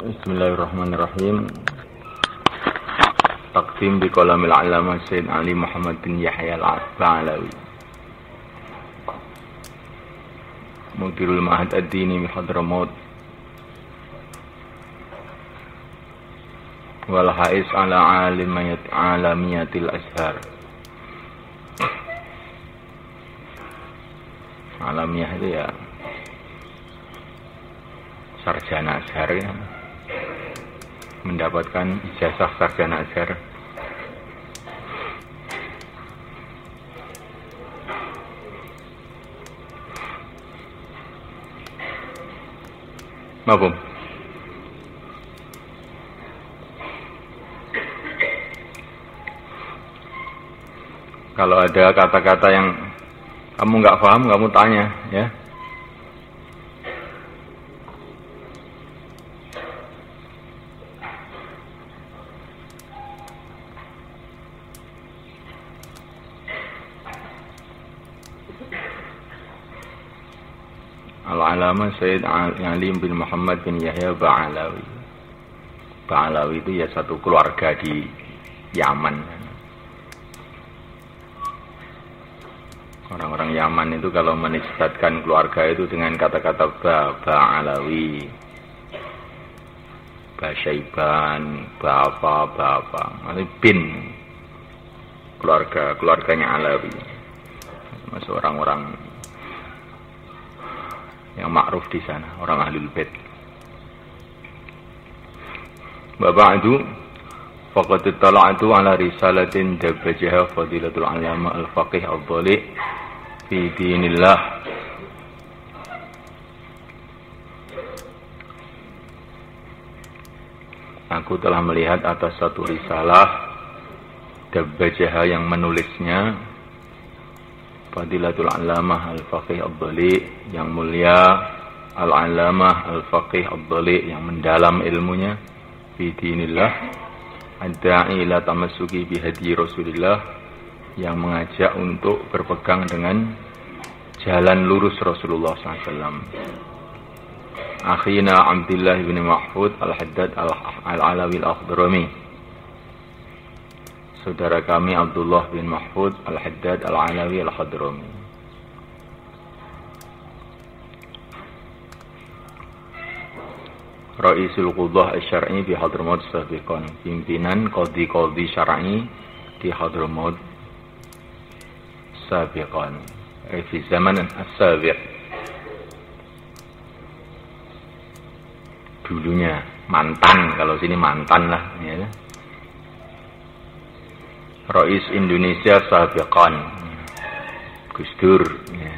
Bismillahirrahmanirrahim. Taqdim bi qalamil alama Sayyid Ali Muhammad bin Yahya al-Ba'alawi, Mudirul Ma'had ad-Dini bi Hadramaut, wal hais ala alamiyatil Azhar. Alamiah itu ya sarjana Azhar ya, mendapatkan ijazah sarjana Azhar. Mabum. Kalau ada kata-kata yang kamu nggak paham, kamu tanya ya. Al-Alama Sayyid Ali bin Muhammad bin Yahya Ba'alawi. Ba'alawi itu ya satu keluarga di Yaman. Orang-orang Yaman itu kalau menisbatkan keluarga itu dengan kata-kata Ba'alawi, Syaiban, Bapak, maksudnya bin, keluarganya Alawi. Masuk orang-orang yang ma'ruf di sana, orang Ahlul Bait. Ba'du faqad tala'tu ala risalatin dabbajaha fadilatul alama al-faqih al-dhali fi dinillah. Aku telah melihat atas satu risalah dabbajaha yang menulisnya Fadilatul Alamah Al-Faqih Ad-Dhali, yang mulia Al-Alamah Al-Faqih Ad-Dhali, yang mendalam ilmunya fi dinillah, ad-da'i ila tamassuki bihadi Rasulillah, yang mengajak untuk berpegang dengan jalan lurus Rasulullah SAW. Akhina Abdullah bin Mahfud Al-Haddad Al-Alawi Al-Akhdurami, saudara kami Abdullah bin Mahfud Al-Haddad Al-Alawi Al-Hadrami. Raisul Qudah Asy-Syar'i di Hadramaut Sabiqan, pimpinan qadhi-qadhi syar'i di Hadramaut Sabiqan, di zaman as-sabiq. Dulunya mantan, kalau sini mantan lah ya. Rais Indonesia Sabiqan, Gus Dur ya.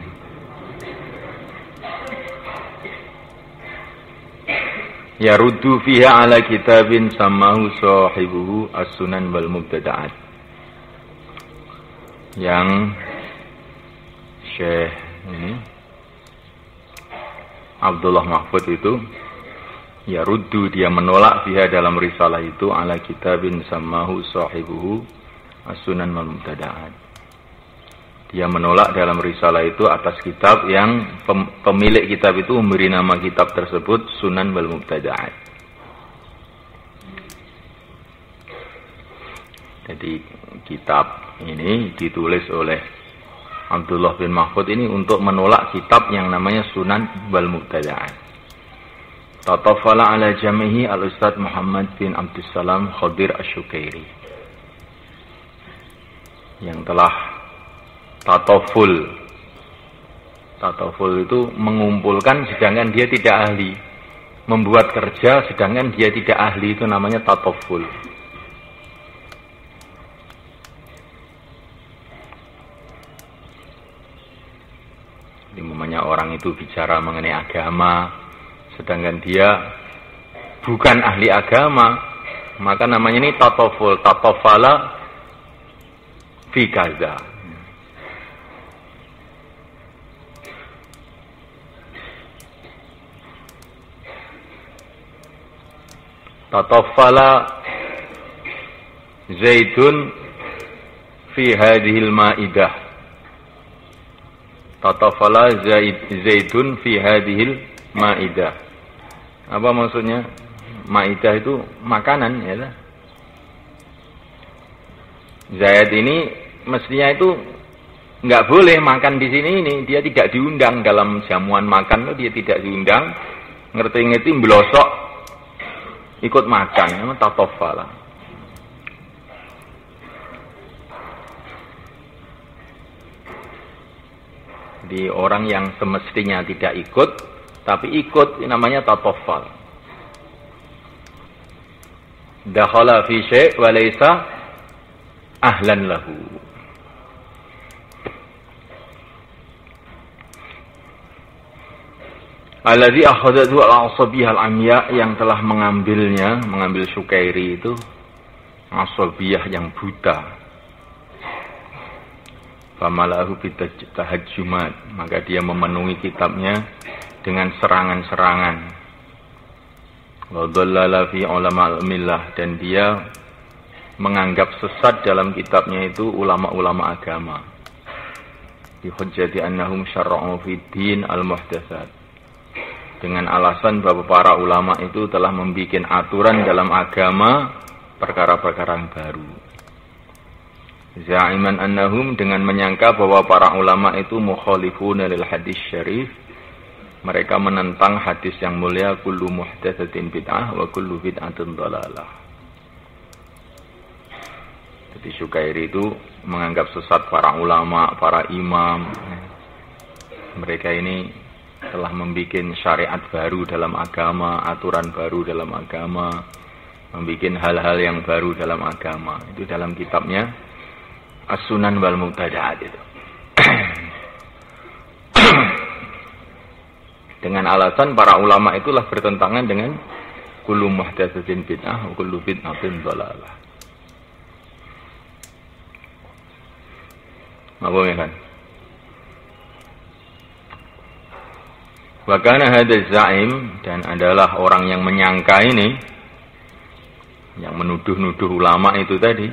Yaruddu fiha ala kitabin samahu sahibuhu as-sunan wal mubtada'at, yang Syekh ini Abdullah Mahfud itu yaruddu, dia menolak fiha dalam risalah itu ala kitabin samahu sahibuhu As-Sunan wal Mubtada'at. Dia menolak dalam risalah itu atas kitab yang pemilik kitab itu memberi nama kitab tersebut Sunan wal Mubtada'at. Jadi kitab ini ditulis oleh Abdullah bin Mahfud ini untuk menolak kitab yang namanya Sunan wal Mubtada'at. Tatafala ala jamihi al-Ustadz Muhammad bin Abdussalam Khadir Asy-Syukairi, yang telah tatoful itu mengumpulkan sedangkan dia tidak ahli, membuat kerja sedangkan dia tidak ahli, itu namanya tatoful. Jadi namanya orang itu bicara mengenai agama sedangkan dia bukan ahli agama, maka namanya ini tatoful, tatofala fi kaza. Tatafala Zaidun fi hadhil ma'idah. Tatafala Zaidun fi hadhil ma'idah. Apa maksudnya? Maidah itu makanan ya. Zaid ini mestinya itu nggak boleh makan di sini ini, dia tidak diundang dalam jamuan makan, dia tidak diundang, ngerti-ngerti blosok ikut makan, namanya tatofala. Jadi orang yang semestinya tidak ikut, tapi ikut, ini namanya tatofal. Dakhala fi syai' wa laysa ahlan lahu. Alladzi akhadhathu al-'asabiyah al-'amya, yang telah mengambil Syukairi itu asabiyah yang buta. Famalahu bitahajjumat, maka dia memenuhi kitabnya dengan serangan-serangan. Wa dhallala fi ulama al-millah, dan dia menganggap sesat dalam kitabnya itu ulama-ulama agama. Bi hujjati annahum syarra'u fid din al-muhdatsat, dengan alasan bahwa para ulama itu telah membuat aturan dalam agama perkara-perkara yang baru. Za'iman annahum, dengan menyangka bahwa para ulama itu mukhalifuna lil hadis syarif, mereka menentang hadis yang mulia, kullu muhdatsatin bid'ah wa kullu bid'atin dhalalah. Jadi Syukairi itu menganggap sesat para ulama, para imam. Mereka ini telah membuat syariat baru dalam agama, aturan baru dalam agama, membuat hal-hal yang baru dalam agama. Itu dalam kitabnya As-Sunan wal Mubtada'at itu. Dengan alasan para ulama itulah bertentangan dengan kullu muhdatsatin bid'ah wa kullu bid'atin dhalalah. Apa ya kan? Wa kana hadzal za'im, dan adalah orang yang menyangka ini, yang menuduh-nuduh ulama itu tadi,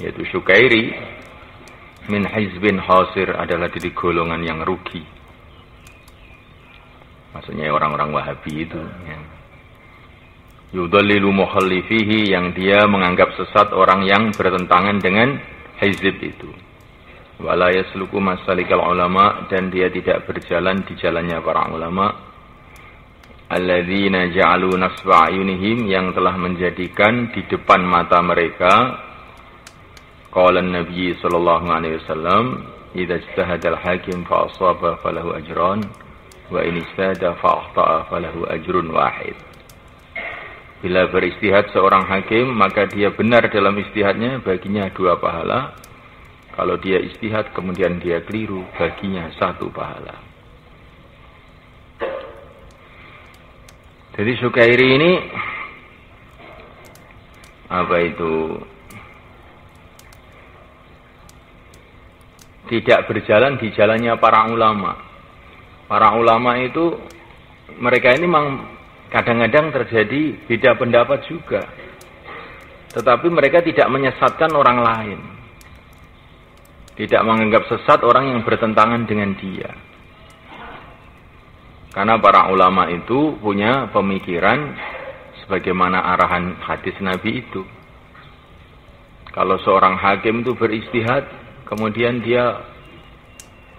yaitu Syukairi, min hizbin khasir, adalah dari golongan yang rugi. Maksudnya orang-orang Wahabi itu, ya. Yudallilu mukhallifihi, yang dia menganggap sesat orang yang bertentangan dengan hizb itu. Wala yasluku masalikal ulama, dan dia tidak berjalan di jalannya para ulama. Alladzina ja'alu nasba ayunihim, yang telah menjadikan di depan mata mereka. Qala an-nabi sallallahu alaihi wasallam, idza ijtahada al-hakim fa asaba falahu ajran, wa in ijtahada fa akhta'a falahu ajrun wahid. Bila beristihad seorang hakim, maka dia benar dalam istihadnya, baginya 2 pahala. Kalau dia istihad kemudian dia keliru, baginya 1 pahala. Jadi Syukairi ini apa itu? Tidak berjalan di jalannya para ulama. Para ulama itu, mereka ini memang kadang-kadang terjadi beda pendapat juga. Tetapi mereka tidak menyesatkan orang lain. Tidak menganggap sesat orang yang bertentangan dengan dia. Karena para ulama itu punya pemikiran sebagaimana arahan hadis Nabi itu. Kalau seorang hakim itu beristihad, kemudian dia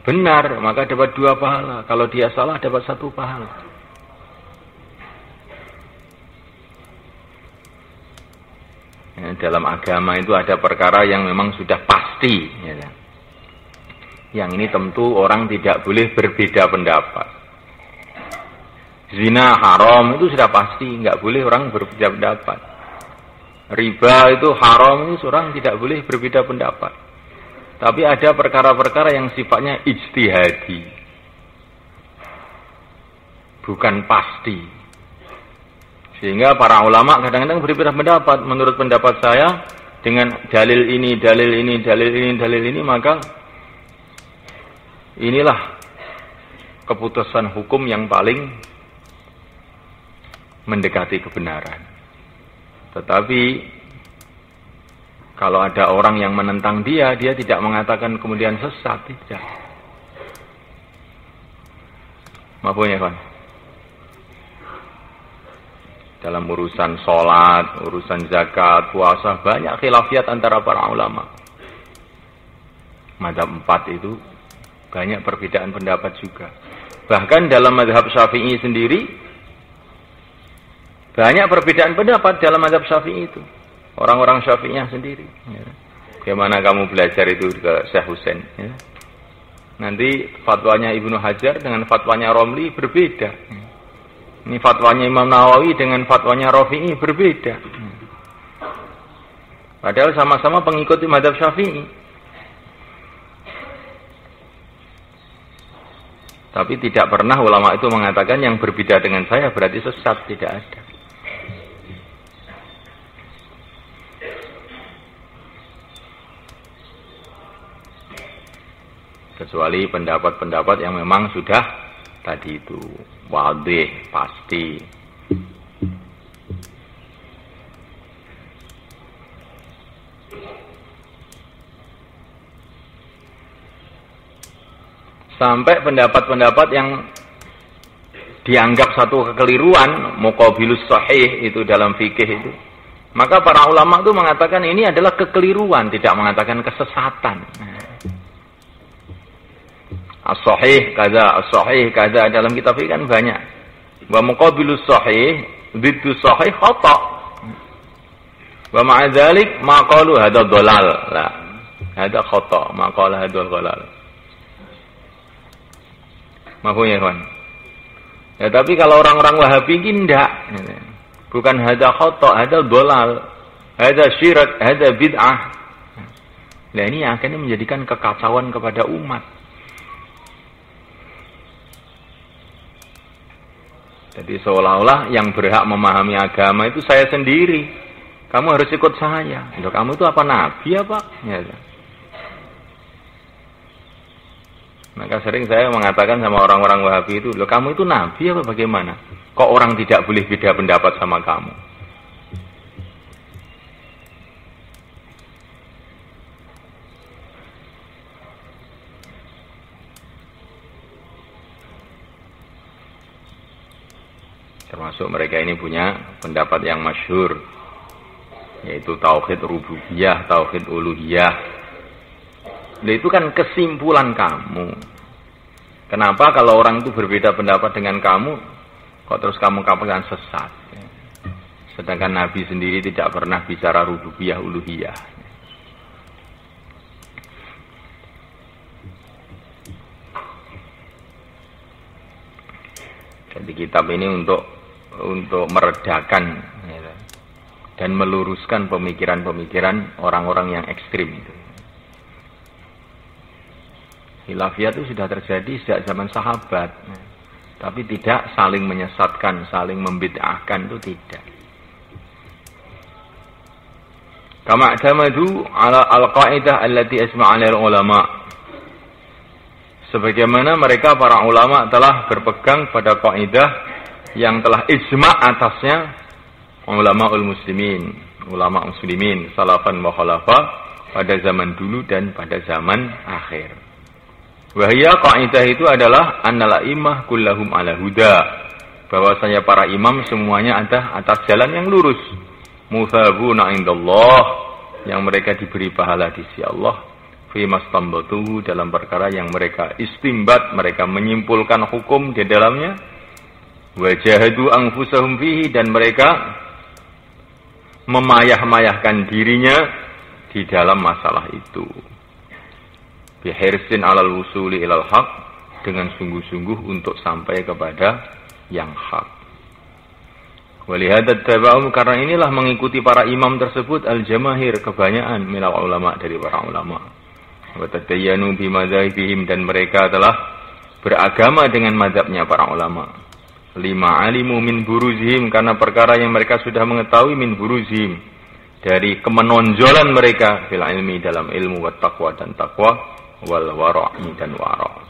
benar, maka dapat 2 pahala. Kalau dia salah, dapat 1 pahala. Ya, dalam agama itu ada perkara yang memang sudah pasti. Ya. Yang ini tentu orang tidak boleh berbeda pendapat. Zina haram itu sudah pasti, nggak boleh orang berbeda pendapat. Riba itu haram, itu orang tidak boleh berbeda pendapat. Tapi ada perkara-perkara yang sifatnya ijtihadi, bukan pasti. Sehingga para ulama kadang-kadang berbeda pendapat. Menurut pendapat saya, dengan dalil ini, dalil ini, dalil ini, dalil ini, maka inilah keputusan hukum yang paling mendekati kebenaran. Tetapi kalau ada orang yang menentang dia, dia tidak mengatakan kemudian sesat, tidak. Maafnya kan? Dalam urusan sholat, urusan zakat, puasa, banyak khilafiyat antara para ulama. Mazhab 4 itu banyak perbedaan pendapat juga. Bahkan dalam mazhab Syafi'i sendiri, banyak perbedaan pendapat dalam mazhab Syafi'i itu. Orang-orang Syafi'iyah sendiri. Ya. Bagaimana kamu belajar itu ke Syekh Husain. Ya. Nanti fatwanya Ibnu Hajar dengan fatwanya Romli berbeda. Ini fatwanya Imam Nawawi dengan fatwanya Rafi'i berbeda. Padahal sama-sama pengikuti mazhab Syafi'i. Tapi tidak pernah ulama itu mengatakan yang berbeda dengan saya berarti sesat, tidak ada. Kecuali pendapat-pendapat yang memang sudah tadi itu wadih, pasti. Sampai pendapat-pendapat yang dianggap satu kekeliruan, muqabilus sahih itu dalam fikih itu. Maka para ulama itu mengatakan ini adalah kekeliruan, tidak mengatakan kesesatan. As-sahih kaza, as-sahih kaza dalam kitab fikih kan banyak. Wa muqabilus sahih, diddu sahih khata'. Wa ma'a dzalik ma qalu hadza dhalal. La, hadza khata', ma qala hadza dhalal. Maksudnya kan? Ya tapi kalau orang-orang Wahabi ini tidak. Bukan hadza khata', hadza dhalal. Hadza syirak, hadza bid'ah. Nah ini akhirnya menjadikan kekacauan kepada umat. Jadi seolah-olah yang berhak memahami agama itu saya sendiri. Kamu harus ikut saya. Loh, kamu itu apa nabi apa? Ya. Maka sering saya mengatakan sama orang-orang Wahabi itu, loh kamu itu nabi apa bagaimana? Kok orang tidak boleh beda pendapat sama kamu? Termasuk mereka ini punya pendapat yang masyhur, yaitu tauhid rububiyah, tauhid uluhiyah. Nah, itu kan kesimpulan kamu. Kenapa kalau orang itu berbeda pendapat dengan kamu, kok terus kamu katakan sesat? Sedangkan Nabi sendiri tidak pernah bicara rububiyah, uluhiyah. Jadi kitab ini untuk meredakan ya, dan meluruskan pemikiran-pemikiran orang-orang yang ekstrim itu. Khilafiyah itu sudah terjadi sejak zaman sahabat, tapi tidak saling menyesatkan, saling membid'ahkan itu tidak. Kama i'tamadu ala al-qaidah allati asma'a 'alal ulama. Sebagaimana mereka para ulama telah berpegang pada kaidah yang telah ijma' atasnya ulamaul muslimin, ulama muslimin salafan wa khalafa pada zaman dulu dan pada zaman akhir. Wahia kaidah itu adalah annal a'immah kullahum ala huda, bahwasanya para imam semuanya ada atas jalan yang lurus, muthabuna indallah, yang mereka diberi pahala di sisi Allah, fi mastambatuhu, dalam perkara yang mereka istimbat, mereka menyimpulkan hukum di dalamnya, wajahadu anfusahum fihi, dan mereka memayah-mayahkan dirinya di dalam masalah itu. Bihirsin alal wusuli ilal haq, dengan sungguh-sungguh untuk sampai kepada yang hak. Walihadat taba'um, karena inilah mengikuti para imam tersebut al-jamahir, kebanyakan minal ulama, dari para ulama. Wa tadayyanu bimadzhabihim, dan mereka telah beragama dengan mazhabnya para ulama. Lima alimu min buruzihim, karena perkara yang mereka sudah mengetahui min buruzihim, dari kemenonjolan mereka fil ilmi, dalam ilmu, wa taqwa, dan taqwa, wal wara'i, dan wara'.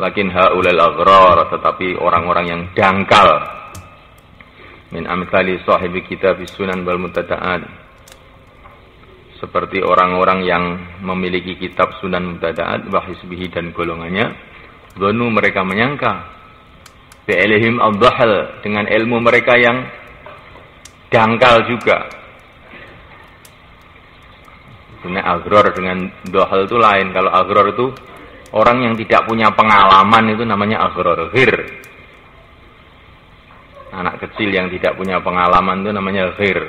Lakin haulal aghrar, tetapi orang-orang yang dangkal, min amthali sahibi kitab sunan wal mubtada'at, seperti orang-orang yang memiliki kitab sunan mubtada'at wa hizbihi, dan golongannya, dzanu, mereka menyangka, Bi'ilhim ad-dhahl, dengan ilmu mereka yang dangkal juga. Sebenarnya aghror dengan dhahl itu lain. Kalau aghror itu orang yang tidak punya pengalaman, itu namanya aghror. Ghir. Anak kecil yang tidak punya pengalaman itu namanya ghir.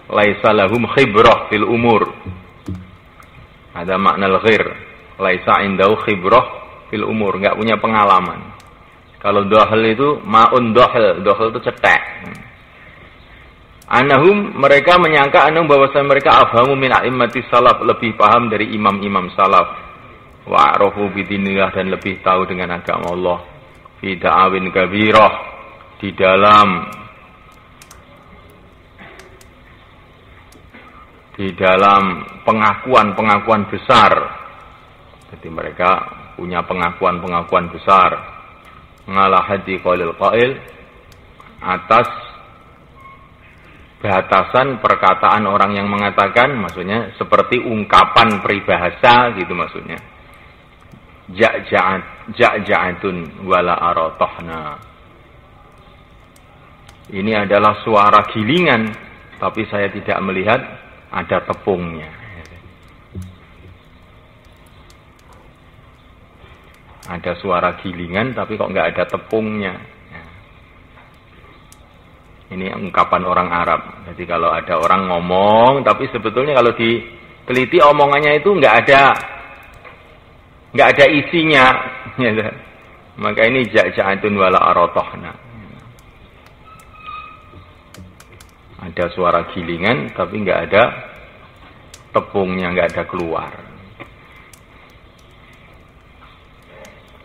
Laisa lahum khibrah fil umur. Ada makna ghir. Laisa indau khibrah fil umur, enggak punya pengalaman. Kalau dhahl itu ma'un dhahl, dhahl itu cetek. Anahum, mereka menyangka anahum bahwasanya mereka afhamu min a'immati salaf, lebih paham dari imam-imam salaf. Wa a'rafu bidinillah, dan lebih tahu dengan agama Allah. Fi da'awin kabirah, di dalam pengakuan-pengakuan besar. Jadi mereka punya pengakuan-pengakuan besar. Ngalah hadi qaulil qail, atas batasan perkataan orang yang mengatakan, maksudnya seperti ungkapan peribahasa gitu maksudnya. Ja'ja'atun wala aratahna. Ini adalah suara gilingan, tapi saya tidak melihat ada tepungnya. Ada suara gilingan, tapi kok nggak ada tepungnya. Ini ungkapan orang Arab. Jadi kalau ada orang ngomong, tapi sebetulnya kalau diteliti omongannya itu nggak ada isinya. Maka ini ja'ja'atun wala aratahna. Ada suara gilingan, tapi nggak ada tepungnya, nggak ada keluar.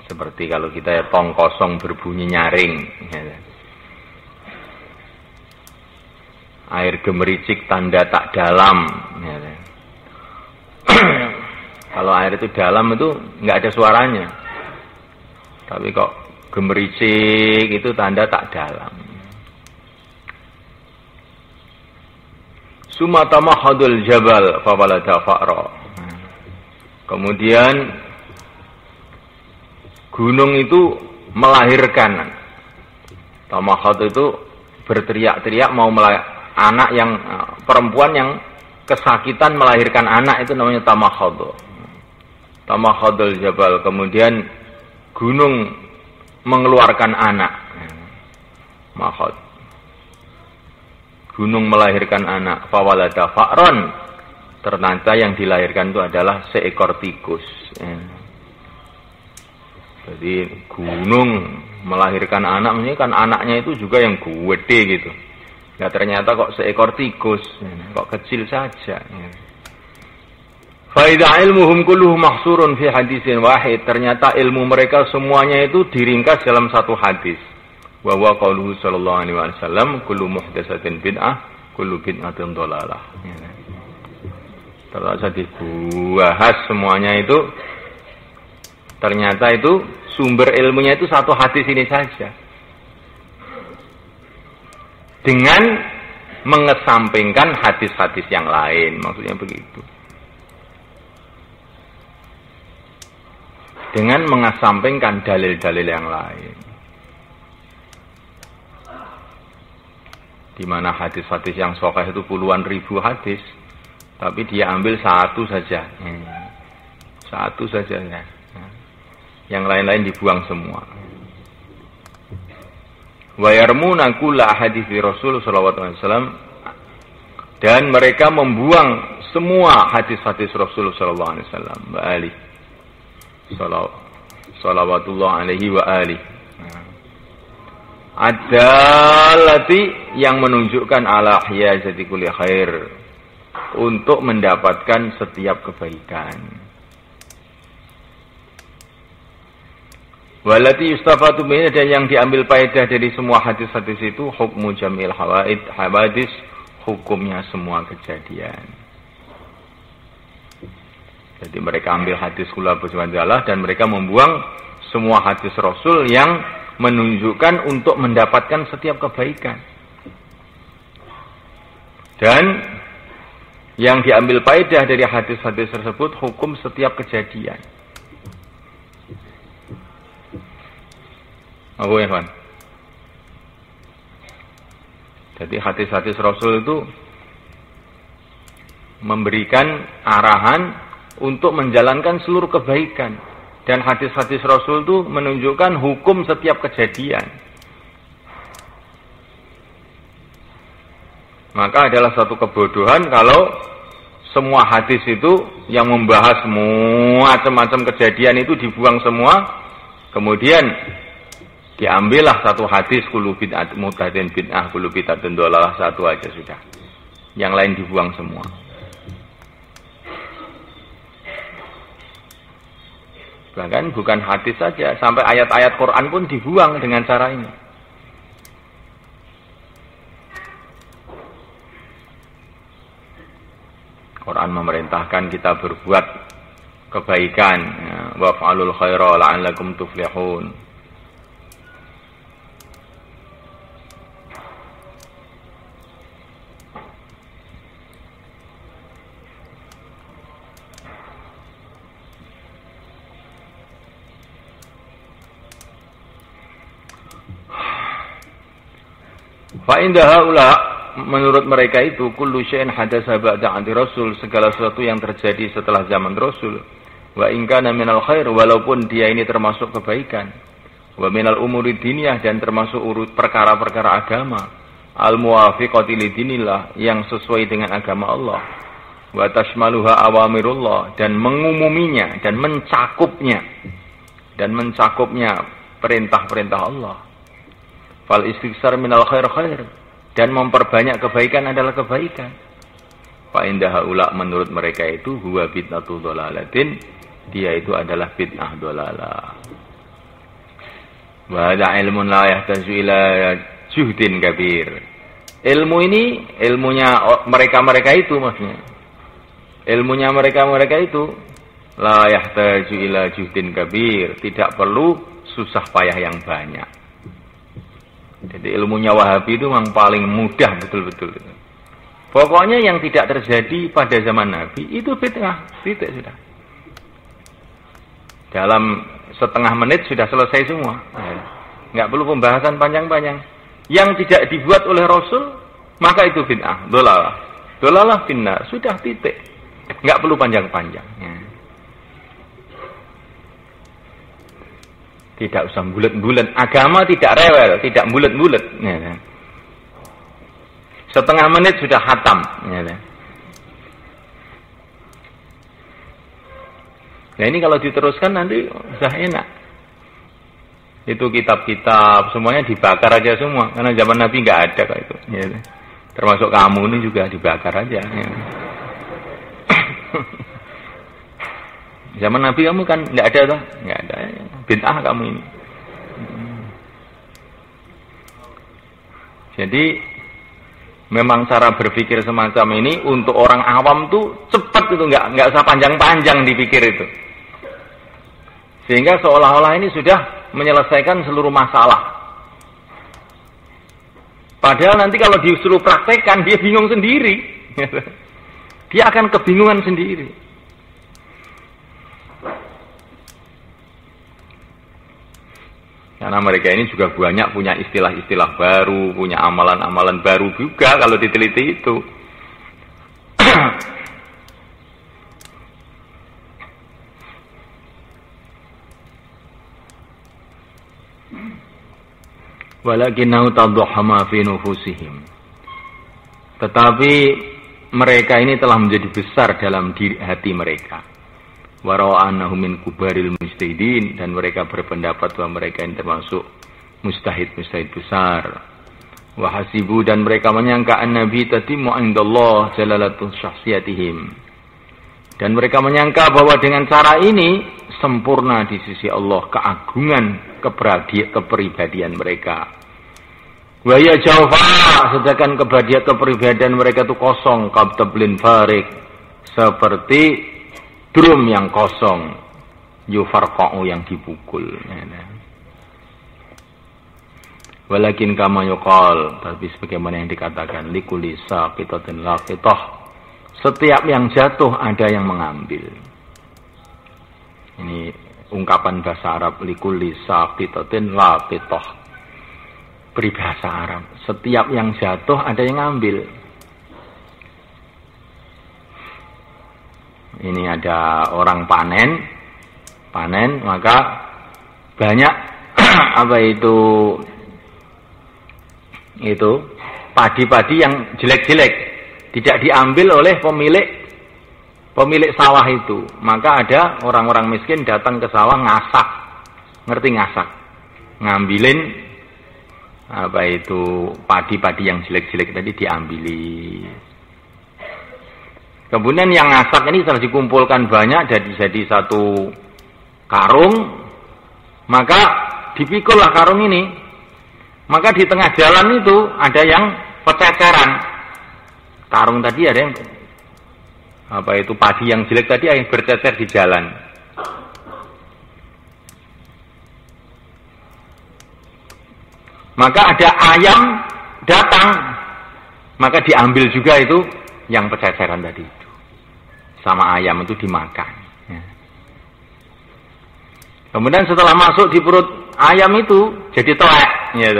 Seperti kalau kita tong kosong berbunyi nyaring. Air gemericik tanda tak dalam. Kalau air itu dalam itu nggak ada suaranya. Tapi kok gemericik itu tanda tak dalam. Sumatamahadul jabal fawalada fa'ra. Kemudian gunung itu melahirkan. Tamahad itu berteriak-teriak mau anak yang perempuan yang kesakitan melahirkan anak, itu namanya tamahad. Tamahadul jabal. Kemudian gunung mengeluarkan anak. Mahad. Gunung melahirkan anak. Fawalada fa'ron. Ternyata yang dilahirkan itu adalah seekor tikus. Jadi gunung melahirkan anak, ini kan anaknya itu juga yang gede gitu. Ya ternyata kok seekor tikus, kok kecil saja. Faidah ilmuhum kulluhu mahsurun fi hadisin wahid. Ternyata ilmu mereka semuanya itu diringkas dalam satu hadis. Wa huwa qauluhu sallallahu alaihi wasallam, kullu muhdatsatin bid'ah, kullu bid'atin dhalalah. Terus dibahas semuanya itu. Ternyata itu sumber ilmunya itu satu hadis ini saja. Dengan mengesampingkan hadis-hadis yang lain, maksudnya begitu. Dengan mengesampingkan dalil-dalil yang lain. Di mana hadis-hadis yang sahih itu puluhan ribu hadis, tapi dia ambil satu saja. Satu saja ya. Yang lain-lain dibuang semua. Wa yarmuna kulla hadits Rasul sallallahu alaihi wasallam, dan mereka membuang semua hadis-hadis Rasul sallallahu alaihi wasallam wa ali. Salawatullah alaihi wa ali. Adalati, yang menunjukkan ala hiyazati kulli khair, untuk mendapatkan setiap kebaikan. Walati yustafatu minhu, dan yang diambil faedah dari semua hadis-hadis itu hukmu jamil hawadis, hukumnya semua kejadian. Jadi mereka ambil hadis kula berjalah dan mereka membuang semua hadis Rasul yang menunjukkan untuk mendapatkan setiap kebaikan. Dan yang diambil faedah dari hadis-hadis tersebut hukum setiap kejadian. Apa ya, Fan? Jadi hadis-hadis Rasul itu memberikan arahan untuk menjalankan seluruh kebaikan. Dan hadis-hadis Rasul itu menunjukkan hukum setiap kejadian. Maka adalah satu kebodohan kalau semua hadis itu yang membahas macam-macam kejadian itu dibuang semua. Kemudian diambillah satu hadis kullu bid'at mutadin bid'ah kullu bid'atin dhalalah, satu aja sudah. Yang lain dibuang semua. Bahkan bukan hadis saja, sampai ayat-ayat Quran pun dibuang dengan cara ini. Quran memerintahkan kita berbuat kebaikan, wa fa'alul khaira la'allakum tuflihun. Fa inda haula, menurut mereka itu kullu syai'in hadatsa ba'da 'andi rasul, segala sesuatu yang terjadi setelah zaman Rasul. Wa in kana minal khair, walaupun dia ini termasuk kebaikan. Wa minal umuri diniyah, dan termasuk urut perkara-perkara agama. Al muwafiqati lidinillah, yang sesuai dengan agama Allah. Wa tashmaluha awamirullah, dan mengumuminya dan mencakupnya perintah-perintah Allah. Fal istighsar minal khair, dan memperbanyak kebaikan adalah kebaikan. Fa inda haula, menurut mereka itu huwa bid'atu dhalalatin, dia itu adalah bid'ah dhalalah. Wa hadza ilmun la yahtaju ila juhdin kabir. Ilmu ini ilmunya mereka itu maksudnya. Ilmunya mereka itu la yahtaju ila juhdin kabir, tidak perlu susah payah yang banyak. Jadi ilmunya Wahabi itu memang paling mudah betul-betul. Pokoknya yang tidak terjadi pada zaman Nabi itu bid'ah, titik sudah. Dalam setengah menit sudah selesai semua. Nggak perlu pembahasan panjang-panjang. Yang tidak dibuat oleh Rasul, maka itu bid'ah, dhalalah. Dhalalah finnar, sudah titik. Nggak perlu panjang-panjang. Tidak usah bulet-bulet. Agama tidak rewel, tidak bulet-bulet. Setengah menit sudah khatam. Nah ini kalau diteruskan nanti sudah enak. Itu kitab-kitab semuanya dibakar aja semua. Karena zaman Nabi nggak ada kayak itu. Termasuk kamu ini juga dibakar aja. Zaman Nabi kamu kan nggak ada toh, nggak ada. Bid'ah kamu ini. Jadi memang cara berpikir semacam ini untuk orang awam tuh cepat itu, nggak usah panjang-panjang dipikir itu. Sehingga seolah-olah ini sudah menyelesaikan seluruh masalah. Padahal nanti kalau disuruh praktekkan dia bingung sendiri. Dia akan kebingungan sendiri. Karena mereka ini juga banyak punya istilah-istilah baru, punya amalan-amalan baru juga kalau diteliti itu. Walakinnahu tadahhama fi nufusihim. Tetapi mereka ini telah menjadi besar dalam hati mereka. Warawa'annahum min kubaril mujtahidin, dan mereka berpendapat bahwa mereka ini termasuk mujtahid-mujtahid besar. Wa hasibu, dan mereka menyangka an-nabi tatimmu indallah jalalatu syakhsiyatihim. Dan mereka menyangka bahwa dengan cara ini sempurna di sisi Allah keagungan kepribadian mereka. Wa ya jawfa, sedangkan kepribadian mereka itu kosong, kabtablin farik, seperti drum yang kosong, yufarqa'u yang dipukul. Walakin kama yuqal, tapi sebagaimana yang dikatakan, likulli saqitatin laqitah, setiap yang jatuh ada yang mengambil. Ini ungkapan bahasa Arab, likulli saqitatin laqitah. peribahasa Arab. Setiap yang jatuh ada yang ngambil. Ini ada orang panen maka banyak apa itu padi-padi yang jelek-jelek tidak diambil oleh pemilik sawah itu. Maka ada orang-orang miskin datang ke sawah ngasak. Ngerti ngasak? Ngambilin apa itu padi-padi yang jelek-jelek tadi diambili. Kemudian yang ngasak ini setelah dikumpulkan banyak jadi satu karung, maka dipikullah karung ini. Maka di tengah jalan itu ada yang pececeran. Karung tadi ada yang apa itu padi yang jelek tadi yang bercecer di jalan. Maka ada ayam datang, maka diambil juga itu yang pececeran tadi itu. Sama ayam itu dimakan. Ya. Kemudian setelah masuk di perut ayam itu jadi telek. Ya,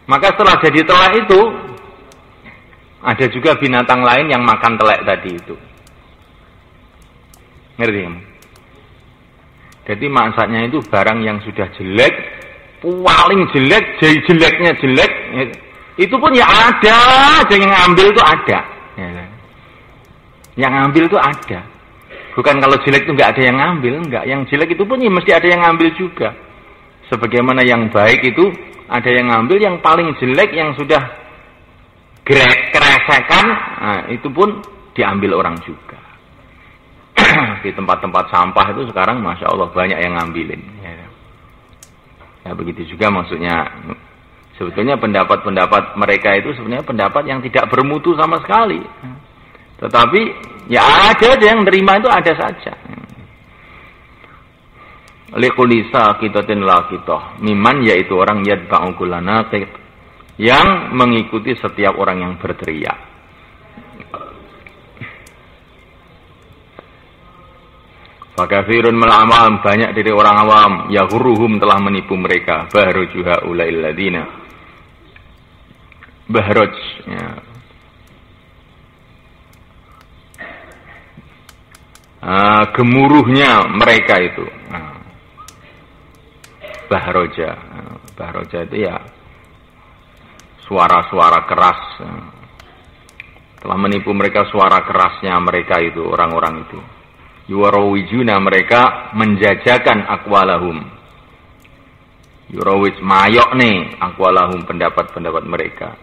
maka setelah jadi telek itu ada juga binatang lain yang makan telek tadi itu. Ngerti kamu? Jadi maksudnya itu barang yang sudah jelek, paling jelek, jeleknya jelek, itu pun ya ada yang ngambil itu ada. Ya. Yang ngambil itu ada. Bukan kalau jelek itu nggak ada yang ngambil, enggak. Yang jelek itu pun ya mesti ada yang ngambil juga. Sebagaimana yang baik itu ada yang ngambil, yang paling jelek yang sudah keresekan, nah, itu pun diambil orang juga. Di tempat-tempat sampah itu sekarang Masya Allah banyak yang ngambilin. Ya begitu juga maksudnya. Sebetulnya pendapat-pendapat mereka itu sebenarnya pendapat yang tidak bermutu sama sekali. Tetapi ya ada yang nerima itu ada saja. Likulisa kitatin lakitoh miman, yaitu orang yadba'u kulla naqit, yang mengikuti setiap orang yang berteriak. Fakafirun melamal, banyak dari orang awam, yahuruhum telah menipu mereka, bahrujuha ulail ladina, bahruj ya. Gemuruhnya mereka itu bahroja itu ya suara-suara keras, telah menipu mereka suara kerasnya mereka itu, orang-orang itu. Yuwarowijuna, mereka menjajakan akwalahum, yurawij mayok nih akwalahum, pendapat-pendapat mereka,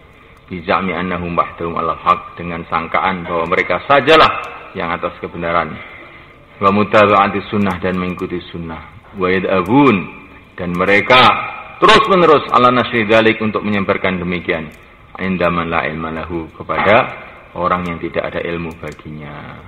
bizami annahum bahdahum alal haq, dengan sangkaan bahwa mereka sajalah yang atas kebenaran, wa mutaba'ati sunnah, dan mengikuti sunnah, wa yad'abun, dan mereka terus menerus ala nasri dzalik, untuk menyebarkan demikian, indaman la ilma lahu, kepada orang yang tidak ada ilmu baginya.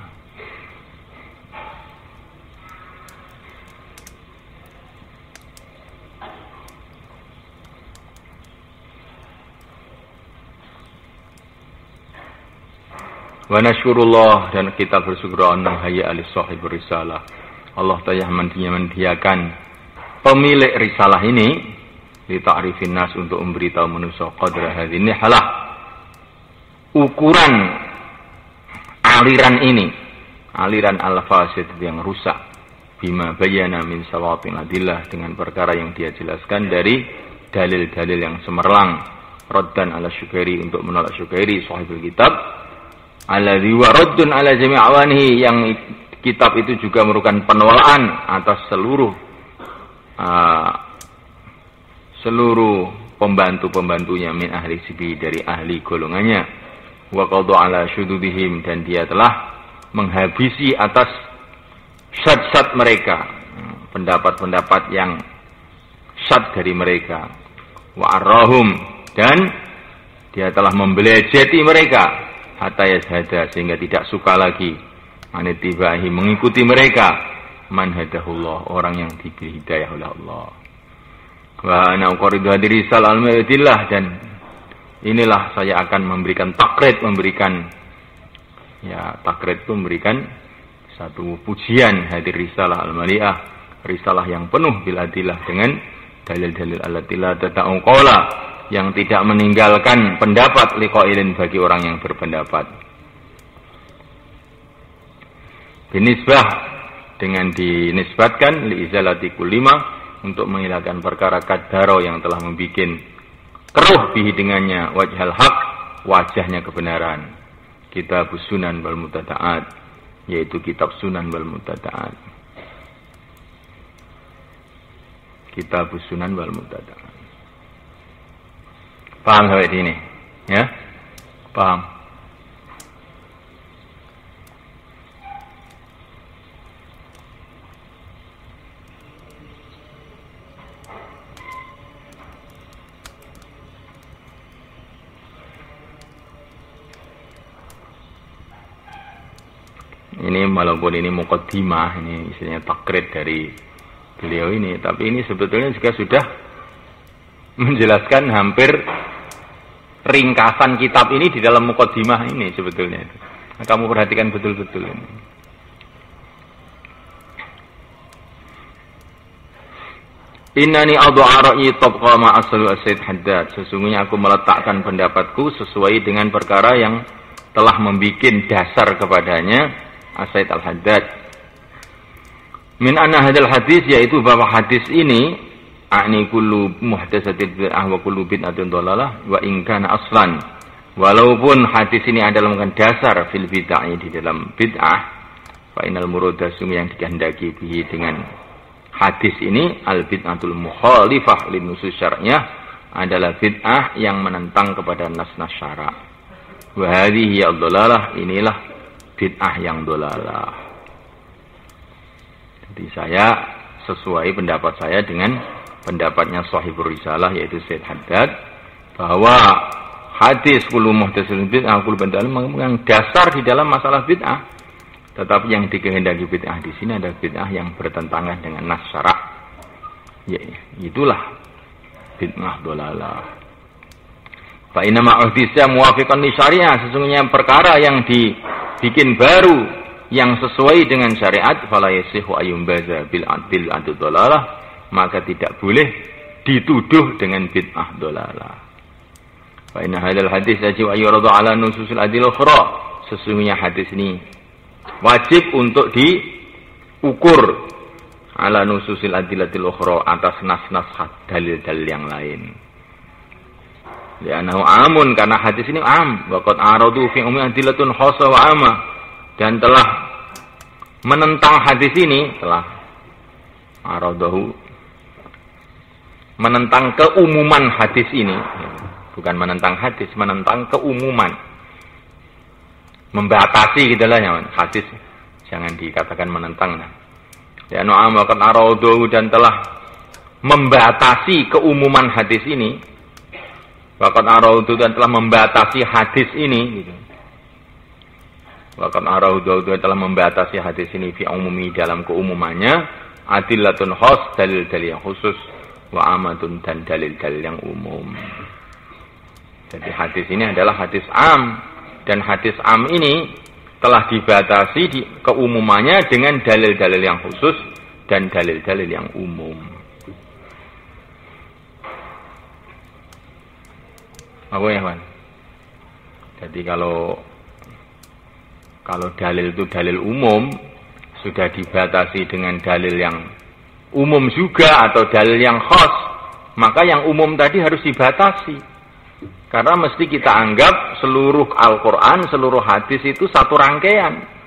Wa nasykurullah, dan kita bersyukur anna hayya alis sahibur risalah, Allah Ta'ala mendiakan pemilik risalah ini li ta'rifin nas, untuk memberitahu manusia qadra hadhihi halah, ukuran aliran ini, aliran al-fasid yang rusak, bima bayyana min sawatin adillah, dengan perkara yang dia jelaskan dari dalil-dalil yang cemerlang, raddan ala syukairi, untuk menolak syukairi sahibul kitab, alladzi wa raddun ala jami' awanihi, yang kitab itu juga merupakan penolakan atas seluruh pembantu-pembantunya, min ahli sibi, dari ahli golongannya, wa qadha ala syududihim, dan dia telah menghabisi atas syad-syad mereka, pendapat-pendapat yang syad dari mereka, wa arrahum, dan dia telah membelejeti mereka, hatta yashhada, sehingga tidak suka lagi, anitibahi, mengikuti mereka, man hadahullah, orang yang diberi hidayah oleh Allah. Wa ana uqridu hadhihi risalah al-ma'idillah, dan inilah saya akan memberikan takrid, memberikan satu pujian hadir risalah al-mali'ah, risalah yang penuh bil adillah, dengan dalil-dalil allati la tada'u qawla, yang tidak meninggalkan pendapat liqailin bagi orang yang berpendapat. Binisbah, dengan dinisbatkan liizalati kulima, untuk menghilangkan perkara kadaro yang telah membuat keruh bihi dengannya wajhal haq, wajahnya kebenaran. Kitab Sunan wal Mubtada'at, yaitu kitab Sunan wal Mubtada'at. Kitab Sunan wal Mubtada'at. Paham sampai sini? Ya? Paham? Ini walaupun ini muqaddimah, ini istilahnya takrid dari beliau ini, tapi ini sebetulnya juga sudah menjelaskan hampir ringkasan kitab ini di dalam muqaddimah ini sebetulnya. Nah, kamu perhatikan betul-betul ini. Innani ad'a ra'yi tabqa ma aslu as-Sayyid Haddad. Sesungguhnya aku meletakkan pendapatku sesuai dengan perkara yang telah membuat dasar kepadanya As-Sayyid Al-Haddad. Min anna hadal hadis, yaitu bahwa hadis ini a'ni kullu muhdatsatin bid'ah wa kullu bid'atin dhalalah wa in kana aslan. Walaupun hadis ini adalah bukan dasar fil bid'ah, di dalam bid'ah, fa inal murada, sungguh yang dikehendaki bihi dengan hadis ini al bid'atul mukhalifah lin nusus syar'iyyah, adalah bid'ah yang menentang kepada nas-nas syara'. Wa hadhihi ad-dhalalah, inilah bid'ah yang dolalah. Jadi saya sesuai pendapat saya dengan pendapatnya Shahibur Risalah, yaitu Sayyid Haddad, bahwa hadis kullu muhdatsatin bid'ah kullu bid'ah yang dasar di dalam masalah bid'ah, tetapi yang dikehendaki bid'ah di sini adalah bid'ah yang bertentangan dengan nas syara'. Ya, itulah bid'ah dolalah. Fa inna ma uhdisa muwafiqan li syariah, sesungguhnya perkara yang dibikin baru yang sesuai dengan syariat, fala yasihu ayyumbaza bil adil adu dolalah, maka tidak boleh dituduh dengan bid'ah dolalah. Fa inna hadal hadis yajib ayyuradu ala nususil adil ukhra, sesungguhnya hadis ini wajib untuk diukur ala nususil adilatil ukhra, atas nas-nas dalil-dalil yang lain. Li'annahu amun, karena hadis ini am, waqad aradu fi ummi adilatun khassa wa amma, dan telah menentang hadis ini, telah aradahu, menentang keumuman hadis ini, bukan menentang hadis, menentang keumuman, membatasi gitulah ya, hadis jangan dikatakan menentang. Li'annahu am waqad aradahu, dan telah membatasi keumuman hadis ini. Waqad araudu, dan telah membatasi hadis ini gitu. Waqad araudu, dan telah membatasi hadis ini fi umumi, dalam keumumannya, adillatun khas, dalil-dalil yang khusus, wa amatun, dan dalil-dalil yang umum. Jadi hadis ini adalah hadis am, dan hadis am ini telah dibatasi di keumumannya dengan dalil-dalil yang khusus dan dalil-dalil yang umum. Apa ya, Pak? Jadi kalau dalil itu dalil umum, sudah dibatasi dengan dalil yang umum juga atau dalil yang khas, maka yang umum tadi harus dibatasi. Karena mesti kita anggap seluruh Al-Quran, seluruh hadis itu satu rangkaian.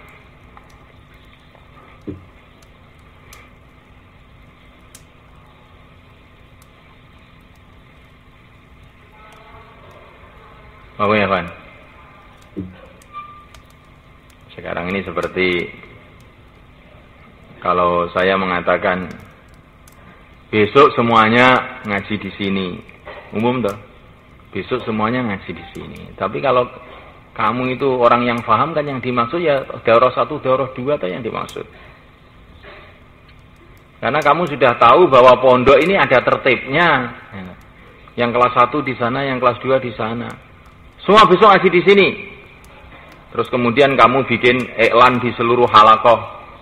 Apa ya, Pak? Sekarang ini seperti kalau saya mengatakan besok semuanya ngaji di sini, umum toh. Besok semuanya ngaji di sini. Tapi kalau kamu itu orang yang paham, kan yang dimaksud ya daurah 1, daurah 2 itu yang dimaksud. Karena kamu sudah tahu bahwa pondok ini ada tertibnya. Yang kelas 1 di sana, yang kelas 2 di sana. Semua besok ngaji di sini. Terus kemudian kamu bikin iklan di seluruh halakoh.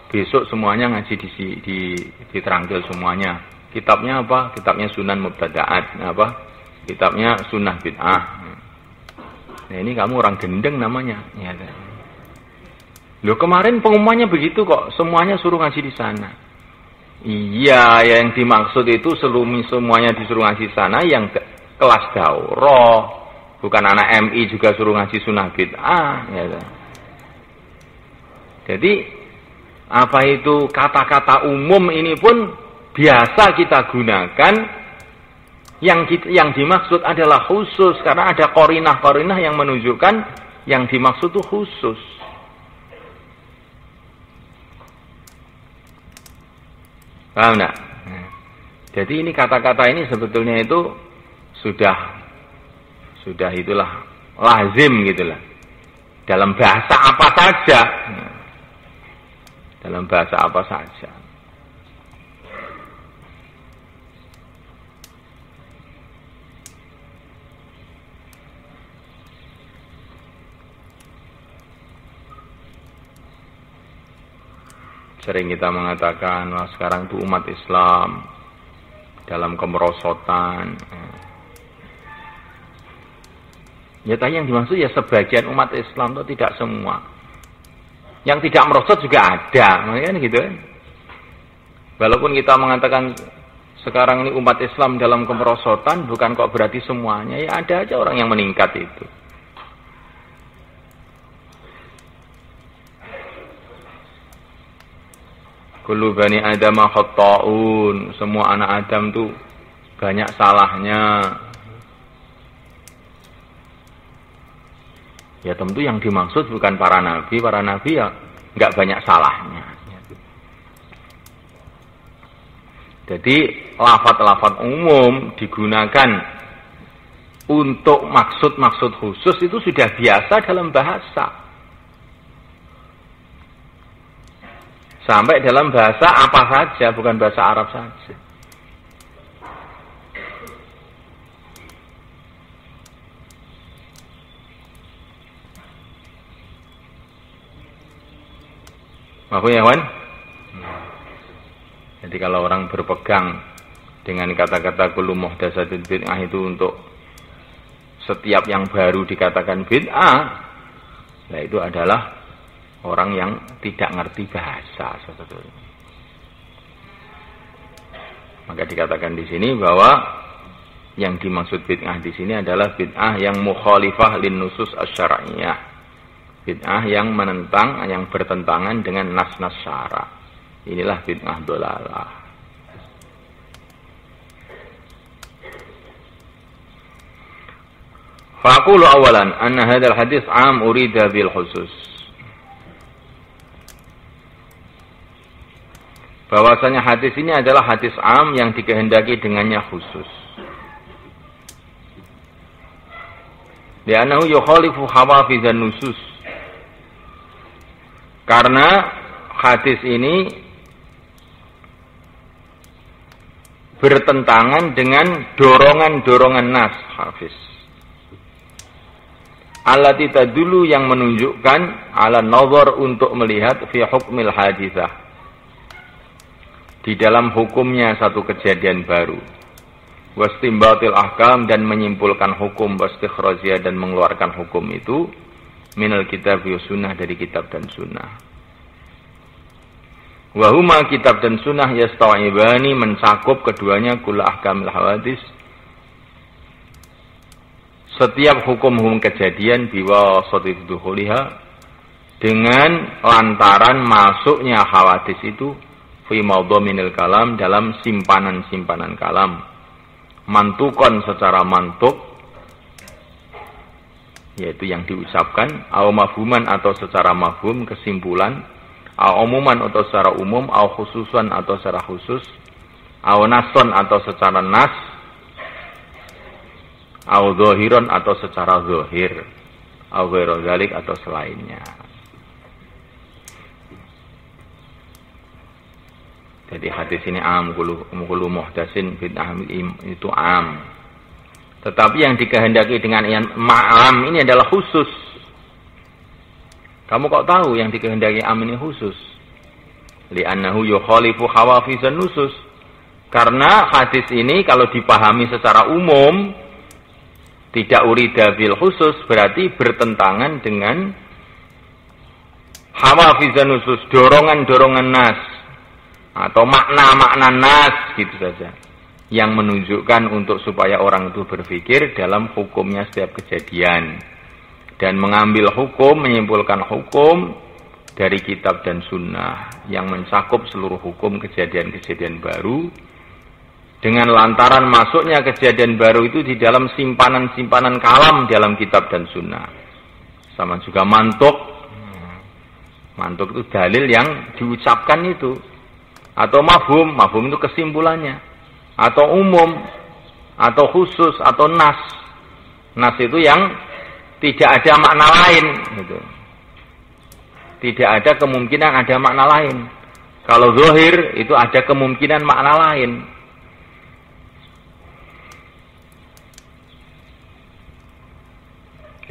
Besok semuanya ngaji di terangkil semuanya. Kitabnya apa? Kitabnya Sunan Mubtada'at. Apa? Kitabnya Sunnah Bid'ah. Nah, ini kamu orang gendeng namanya. Ya. Loh, kemarin pengumumannya begitu kok, semuanya suruh ngaji di sana. Iya, yang dimaksud itu semuanya disuruh ngaji di sana yang kelas daurah. Bukan anak MI juga suruh ngaji sunnah bid'ah. Ya. Jadi, apa itu kata-kata umum ini pun biasa kita gunakan. Yang dimaksud adalah khusus, karena ada qarinah-qarinah yang menunjukkan yang dimaksud itu khusus. Paham enggak? Jadi ini kata-kata ini sebetulnya itu sudah itulah lazim gitulah. Dalam bahasa apa saja. Dalam bahasa apa saja. Sering kita mengatakan, wah sekarang itu umat Islam dalam kemerosotan. Ya, tapi yang dimaksud ya sebagian umat Islam itu tidak semua. Yang tidak merosot juga ada, makanya gitu kan. Walaupun kita mengatakan sekarang ini umat Islam dalam kemerosotan, bukan kok berarti semuanya. Ya ada aja orang yang meningkat itu. Kullu bani Adam khata'un. Semua anak Adam tuh banyak salahnya. Ya tentu yang dimaksud bukan para nabi. Para nabi ya nggak banyak salahnya. Jadi lafaz-lafaz umum digunakan untuk maksud-maksud khusus itu sudah biasa dalam bahasa. Sampai dalam bahasa apa saja, bukan bahasa Arab saja. Maaf ya, kawan? Jadi kalau orang berpegang dengan kata-kata kullu muhdatsatin bid'ah itu untuk setiap yang baru dikatakan bid'ah, nah itu adalah orang yang tidak ngerti bahasa sebetulnya. Maka dikatakan di sini bahwa yang dimaksud bid'ah di sini adalah bid'ah yang mukhalifah lin nusus asy-syar'iyyah. Bid'ah yang menentang, yang bertentangan dengan nas-nas syara'. Inilah bid'ah dhalalah. Faqulu awalan anna hadzal hadits 'am urida bil khusus. Bahwasanya hadis ini adalah hadis am yang dikehendaki dengannya khusus. Li'annahu yukhalifu hawafizan nusus. Karena hadis ini bertentangan dengan dorongan-dorongan nas hafiz. Allati tadullu yang menunjukkan ala nazar untuk melihat fi hukmil haditsah. Di dalam hukumnya satu kejadian baru. Wastimbatil ahkam dan menyimpulkan hukum, wastikhrajiyah dan mengeluarkan hukum itu minal kitab wa sunnah dari kitab dan sunnah. Wahuma kitab dan sunnah yastawibani mencakup keduanya kula ahkamil hawadis. Setiap hukum-hukum kejadian biwasati dukhuliha dengan lantaran masuknya hawadis itu fi maudhaminil kalam dalam simpanan-simpanan kalam. Mantukon secara mantuk yaitu yang diucapkan, au mafhuman atau secara mafhum kesimpulan, au umuman atau secara umum, au khususan atau secara khusus, au nason atau secara nas, au zahiron atau secara zahir, au ghairu dzalik atau selainnya. Jadi hadis ini am, kullu muhdatsin bid'ah itu am. Tetapi yang dikehendaki dengan yang ma'am ini adalah khusus. Kamu kok tahu yang dikehendaki am ini khusus? Li'annahu yukhalifu hawafizan nusus. Karena hadis ini kalau dipahami secara umum, tidak urida bil khusus, berarti bertentangan dengan hawafizan nusus, dorongan-dorongan nas, atau makna-makna nas, gitu saja. Yang menunjukkan untuk supaya orang itu berpikir dalam hukumnya setiap kejadian. Dan mengambil hukum, menyimpulkan hukum dari kitab dan sunnah. Yang mencakup seluruh hukum kejadian-kejadian baru. Dengan lantaran masuknya kejadian baru itu di dalam simpanan-simpanan kalam dalam kitab dan sunnah. Sama juga mantuk. Mantuk itu dalil yang diucapkan itu. Atau mafhum. Mafhum itu kesimpulannya. Atau umum. Atau khusus. Atau nas. Nas itu yang tidak ada makna lain. Gitu. Tidak ada kemungkinan ada makna lain. Kalau zahir itu ada kemungkinan makna lain.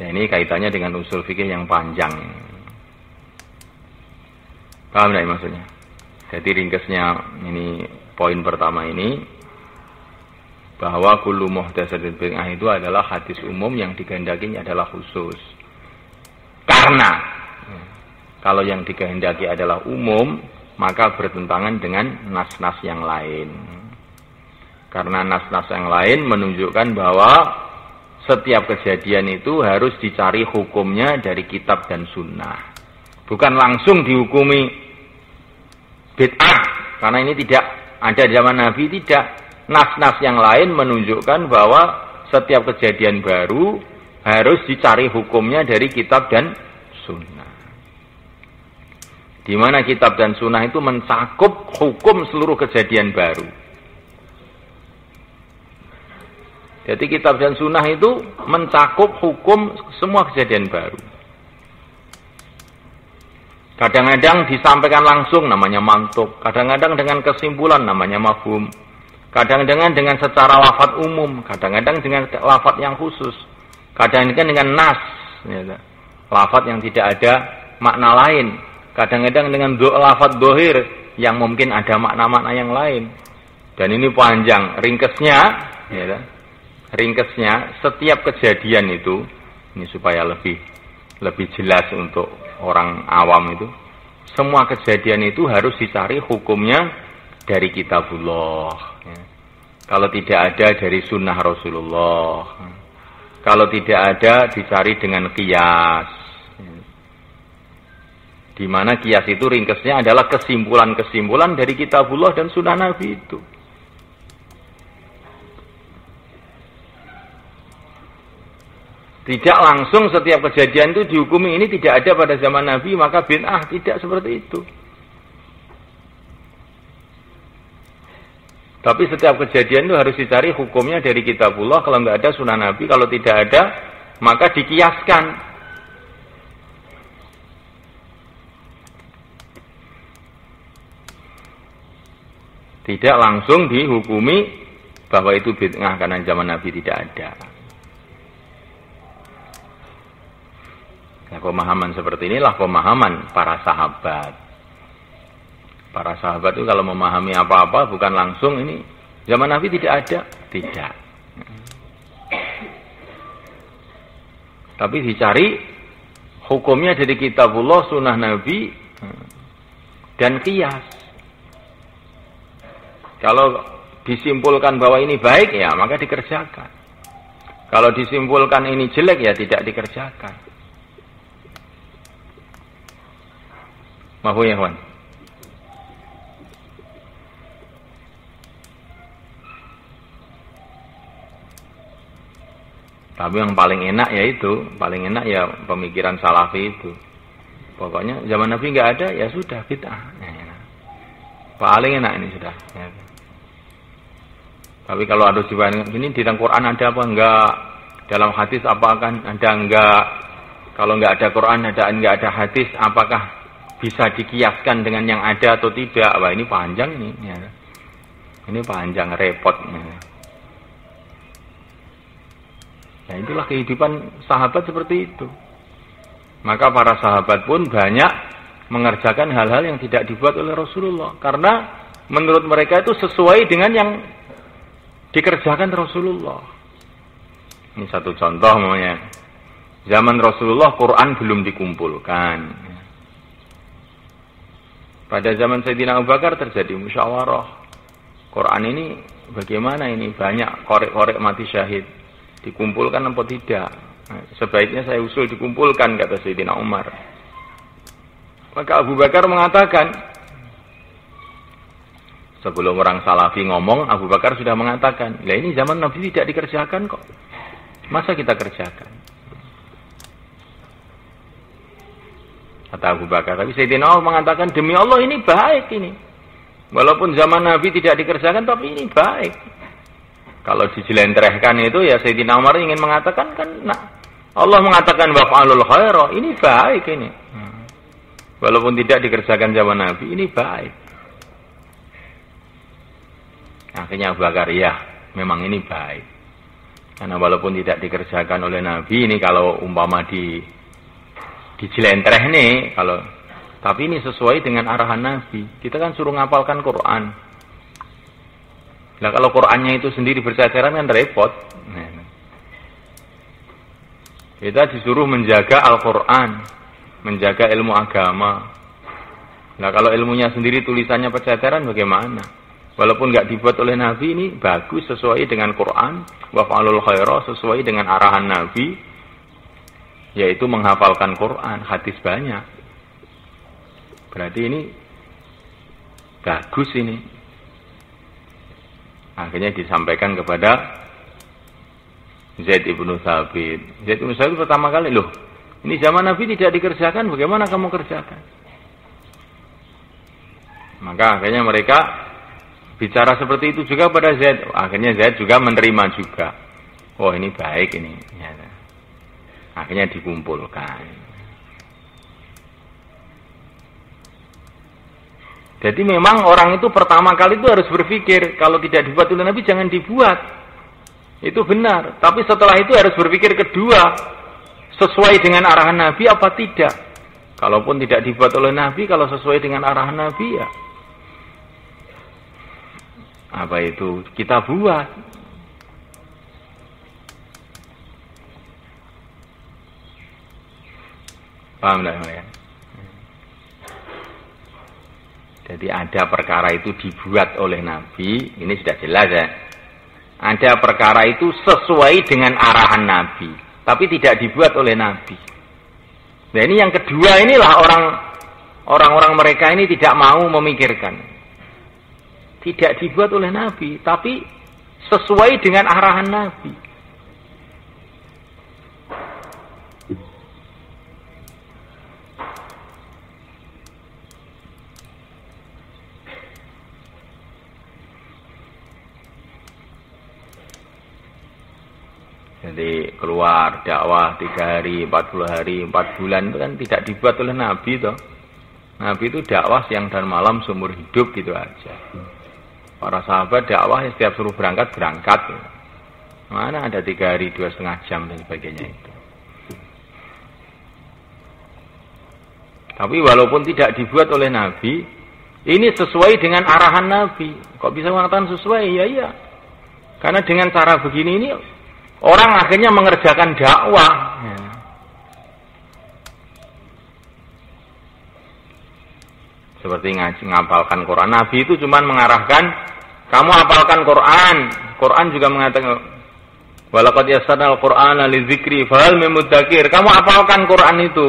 Ya, ini kaitannya dengan usul fikih yang panjang. Paham tidak maksudnya? Jadi ringkasnya ini poin pertama ini, bahwa kullu muhdatsatin bid'ah itu adalah hadis umum yang dikehendaki adalah khusus. Karena kalau yang dikehendaki adalah umum, maka bertentangan dengan nas-nas yang lain. Karena nas-nas yang lain menunjukkan bahwa setiap kejadian itu harus dicari hukumnya dari kitab dan sunnah. Bukan langsung dihukumi bid'ah. Karena ini tidak ada zaman Nabi, tidak. Nas-nas yang lain menunjukkan bahwa setiap kejadian baru harus dicari hukumnya dari kitab dan sunnah. Di mana kitab dan sunnah itu mencakup hukum seluruh kejadian baru. Jadi kitab dan sunnah itu mencakup hukum semua kejadian baru. Kadang-kadang disampaikan langsung namanya mantuk. Kadang-kadang dengan kesimpulan namanya mafhum. Kadang-kadang dengan secara lafaz umum. Kadang-kadang dengan lafaz yang khusus. Kadang-kadang dengan nas. Lafaz yang tidak ada makna lain. Kadang-kadang dengan lafaz dohir yang mungkin ada makna-makna yang lain. Dan ini panjang. Ringkasnya, setiap kejadian itu, ini supaya lebih jelas untuk orang awam itu, semua kejadian itu harus dicari hukumnya dari kitabullah. Ya. Kalau tidak ada dari sunnah Rasulullah. Kalau tidak ada dicari dengan qiyas. Ya. Di mana qiyas itu ringkasnya adalah kesimpulan-kesimpulan dari kitabullah dan sunnah Nabi itu. Tidak langsung setiap kejadian itu dihukumi ini tidak ada pada zaman Nabi, maka bid'ah. Tidak seperti itu. Tapi setiap kejadian itu harus dicari hukumnya dari kitabullah. Kalau nggak ada sunnah Nabi, kalau tidak ada, maka dikiaskan. Tidak langsung dihukumi bahwa itu bid'ah karena zaman Nabi tidak ada. Nah, pemahaman seperti inilah pemahaman para sahabat. Para sahabat itu kalau memahami apa-apa bukan langsung ini zaman Nabi tidak ada, tidak. Tapi dicari hukumnya dari kitabullah, sunnah Nabi dan qiyas. Kalau disimpulkan bahwa ini baik ya maka dikerjakan. Kalau disimpulkan ini jelek ya tidak dikerjakan. Mahu ya, kawan? Tapi yang paling enak ya itu, paling enak ya pemikiran salafi itu. Pokoknya zaman Nabi nggak ada, ya sudah bid'ah. Paling enak ini sudah. Ya. Tapi kalau ada dibanding ini di dalam Quran ada apa enggak? Dalam hadis apa kan ada enggak? Kalau enggak ada Quran, enggak ada hadis, apakah bisa dikiaskan dengan yang ada atau tidak? Wah, ini panjang ini. Ya. Ini panjang, repot. Ya, itulah kehidupan sahabat seperti itu. Maka para sahabat pun banyak mengerjakan hal-hal yang tidak dibuat oleh Rasulullah. Karena menurut mereka itu sesuai dengan yang dikerjakan Rasulullah. Ini satu contoh namanya. Zaman Rasulullah Quran belum dikumpulkan. Pada zaman Sayyidina Abu Bakar terjadi musyawarah. Quran ini bagaimana ini? Banyak korek-korek mati syahid. Dikumpulkan atau tidak? Nah, sebaiknya saya usul dikumpulkan, kata Sayyidina Umar. Maka Abu Bakar mengatakan, sebelum orang Salafi ngomong, Abu Bakar sudah mengatakan, lah ini zaman Nabi tidak dikerjakan kok. Masa kita kerjakan? Kata Abu Bakar. Tapi Sayyidina Umar mengatakan, demi Allah ini baik ini. Walaupun zaman Nabi tidak dikerjakan, tapi ini baik. Kalau dijelentrehkan itu, ya Sayyidina Umar ingin mengatakan, kan nah, Allah mengatakan, waf'alul khaira, ini baik ini. Walaupun tidak dikerjakan zaman Nabi, ini baik. Akhirnya Abu Bakar, ya, memang ini baik. Karena walaupun tidak dikerjakan oleh Nabi, ini kalau umpama dijelentreh nih, tapi ini sesuai dengan arahan Nabi. Kita kan suruh ngapalkan Quran. Nah, kalau Qurannya itu sendiri berceceran kan repot. Kita disuruh menjaga Al-Quran, menjaga ilmu agama. Nah, kalau ilmunya sendiri tulisannya berceceran bagaimana? Walaupun nggak dibuat oleh Nabi, ini bagus sesuai dengan Quran, waf'alul khaira, sesuai dengan arahan Nabi, yaitu menghafalkan Quran, hadis banyak. Berarti ini bagus ini. Akhirnya disampaikan kepada Zaid ibnu Thabit. Zaid ibnu Thabit pertama kali, loh, ini zaman Nabi tidak dikerjakan, bagaimana kamu kerjakan? Maka akhirnya mereka bicara seperti itu juga pada Zaid. Akhirnya Zaid juga menerima juga. Oh, ini baik ini. Akhirnya dikumpulkan. Jadi memang orang itu pertama kali itu harus berpikir, kalau tidak dibuat oleh Nabi jangan dibuat. Itu benar. Tapi setelah itu harus berpikir kedua, sesuai dengan arahan Nabi apa tidak. Kalaupun tidak dibuat oleh Nabi, kalau sesuai dengan arahan Nabi ya apa itu kita buat. Paham tidak ya? Jadi ada perkara itu dibuat oleh Nabi, ini sudah jelas ya. Ada perkara itu sesuai dengan arahan Nabi, tapi tidak dibuat oleh Nabi. Nah ini yang kedua, inilah orang-orang mereka ini tidak mau memikirkan. Tidak dibuat oleh Nabi, tapi sesuai dengan arahan Nabi. Jadi keluar dakwah 3 hari, 40 hari, 4 bulan itu kan tidak dibuat oleh Nabi toh. Nabi itu dakwah siang dan malam seumur hidup gitu aja. Para sahabat dakwah setiap suruh berangkat. Mana ada 3 hari 2,5 jam dan sebagainya itu. Tapi walaupun tidak dibuat oleh Nabi, ini sesuai dengan arahan Nabi. Kok bisa mengatakan sesuai? Ya. Karena dengan cara begini ini orang akhirnya mengerjakan dakwah. Seperti ngapalkan Quran. Nabi itu cuma mengarahkan, kamu hafalkan Quran. Quran juga mengatakan, walaqad yassarnal Qur'ana lidzikri fahal min mudzakir. Kamu hafalkan Quran itu.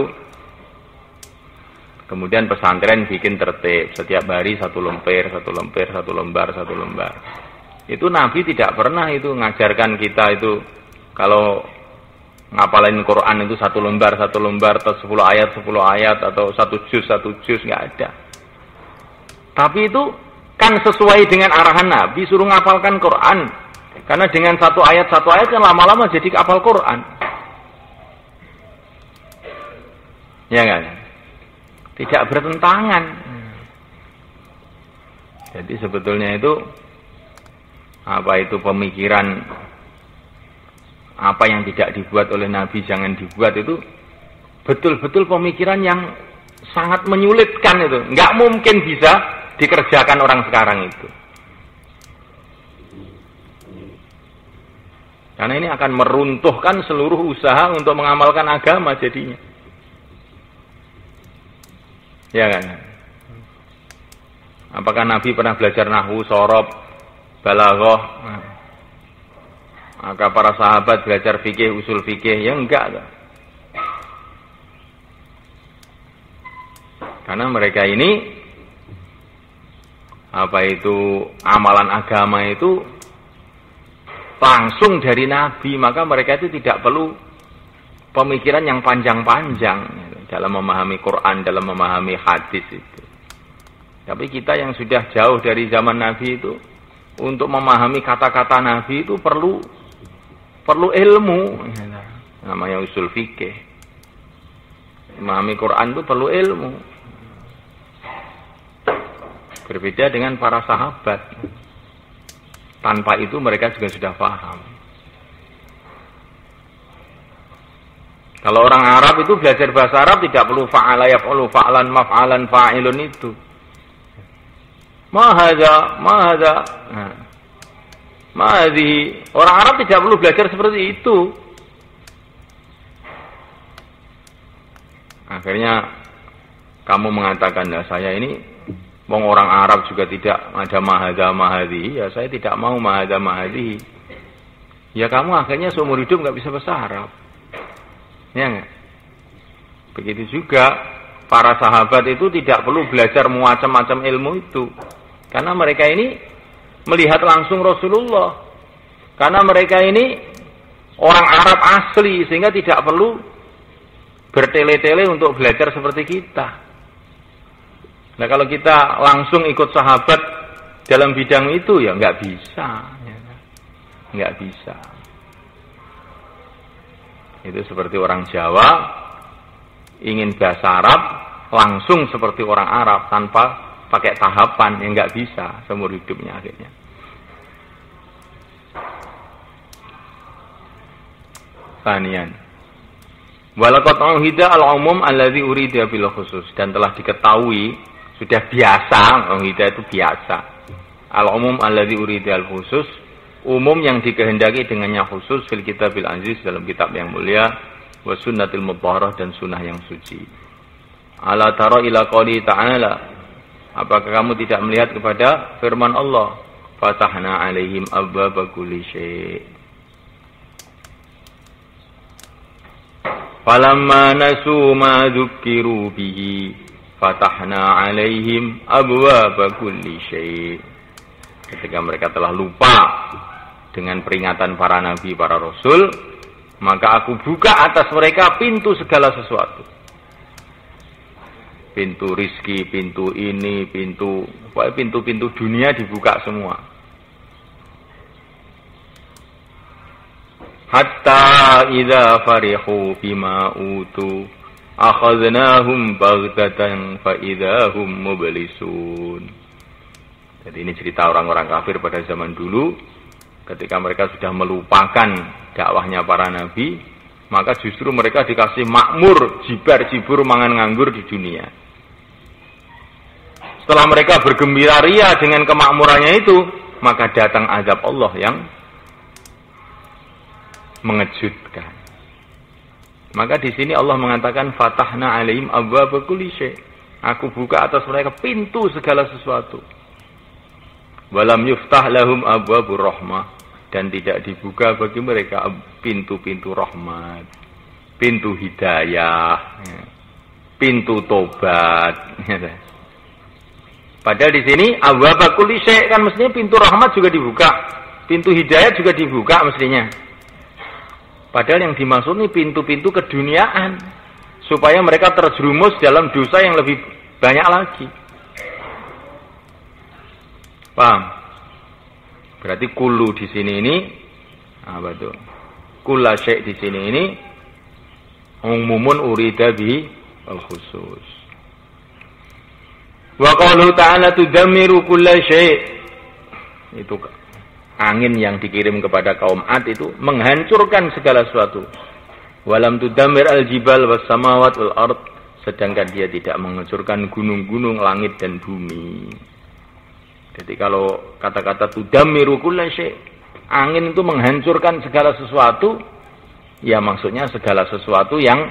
Kemudian pesantren bikin tertib. Setiap hari 1 lemper, 1 lemper, 1 lembar, 1 lembar. Itu Nabi tidak pernah itu ngajarkan kita itu. Kalau ngapalin Quran itu 1 lembar, atau 10 ayat, atau 1 juz, nggak ada. Tapi itu kan sesuai dengan arahan Nabi, suruh ngapalkan Quran. Karena dengan 1 ayat kan lama-lama jadi hafal Quran. Ya kan? Tidak bertentangan. Jadi sebetulnya itu apa itu pemikiran, apa yang tidak dibuat oleh Nabi jangan dibuat, itu betul-betul pemikiran yang sangat menyulitkan itu. Nggak mungkin bisa dikerjakan orang sekarang itu. Karena ini akan meruntuhkan seluruh usaha untuk mengamalkan agama jadinya. Ya kan? Apakah Nabi pernah belajar nahwu, shorob, balaghah? Maka para sahabat belajar fikih, usul fikih? Ya enggak. Karena mereka ini amalan agama itu langsung dari Nabi, maka mereka itu tidak perlu pemikiran yang panjang-panjang dalam memahami Quran, dalam memahami hadis itu. Tapi kita yang sudah jauh dari zaman Nabi itu, untuk memahami kata-kata Nabi itu perlu ilmu, namanya usul fikih. Memahami Quran itu perlu ilmu. Berbeda dengan para sahabat. Tanpa itu mereka juga sudah paham. Kalau orang Arab itu belajar bahasa Arab tidak perlu fa'ala yaf'ulu fa'lan maf'alan fa'ilun itu. Ma hadza. Ma hadhihi. Orang Arab tidak perlu belajar seperti itu. Akhirnya kamu mengatakan, "Nah, saya ini wong orang Arab juga tidak ada mahadha mahadhi." Ya saya tidak mau mahadha mahadhi. Ya kamu akhirnya seumur hidup nggak bisa bahasa Arab. Ya nggak? Begitu juga para sahabat itu tidak perlu belajar macam-macam ilmu itu. Karena mereka ini melihat langsung Rasulullah. Karena mereka ini orang Arab asli sehingga tidak perlu bertele-tele untuk belajar seperti kita. Nah kalau kita langsung ikut sahabat dalam bidang itu ya nggak bisa, nggak bisa. Itu seperti orang Jawa ingin bahasa Arab langsung seperti orang Arab tanpa pakai tahapan, ya nggak bisa seumur hidupnya akhirnya. Tsaniyan. Walaqad uhida al-umum alladzi urida bil khusus, dan telah diketahui sudah biasa, uhida itu biasa. Al-umum alladzi urida al khusus, umum yang dikehendaki dengannya khusus fil kitabil aziz, dalam kitab yang mulia, wa sunnatil mutahharah, dan sunnah yang suci. Ala tara ila qouli ta'ala, apakah kamu tidak melihat kepada firman Allah, fatahna alaihim abwaaba kulli syai'. Falamma nasu ma dzukkiru bihi fatahna alaihim abwaaba kulli syai'. Ketika mereka telah lupa dengan peringatan para nabi, para rasul, maka aku buka atas mereka pintu segala sesuatu. Pintu rizki, pintu ini, pintu-pintu dunia dibuka semua. Hatta idza farihu bima utu akhadnahum baghtatan fa idzahum mublisun. Jadi ini cerita orang-orang kafir pada zaman dulu, ketika mereka sudah melupakan dakwahnya para nabi, maka justru mereka dikasih makmur, jibar-jibur mangan nganggur di dunia. Setelah mereka bergembira ria dengan kemakmurannya itu, maka datang azab Allah yang mengejutkan. Maka di sini Allah mengatakan fatahna alaihim abwaaba kulli syai'. Aku buka atas mereka pintu segala sesuatu. Walam yuftah lahum abwaabur rahmah, dan tidak dibuka bagi mereka pintu-pintu rahmat, pintu hidayah, pintu tobat. Padahal di sini abwaaba kulli syai' kan mestinya pintu rahmat juga dibuka, pintu hidayah juga dibuka mestinya. Padahal yang dimaksud ini pintu-pintu keduniaan, supaya mereka terjerumus dalam dosa yang lebih banyak lagi. Paham? Berarti kullu di sini ini apa itu? Kulla syai' di sini ini umumun urida bihi al khusus. Wa qaulu ta'ala tudammiru kulla syai'. Itu angin yang dikirim kepada kaum Ad itu menghancurkan segala sesuatu. Walam tudammir al-jibal was samawat wal ard, sedangkan dia tidak menghancurkan gunung-gunung, langit dan bumi. Jadi kalau kata-kata tudammiru kulla syai', angin itu menghancurkan segala sesuatu, ya maksudnya segala sesuatu yang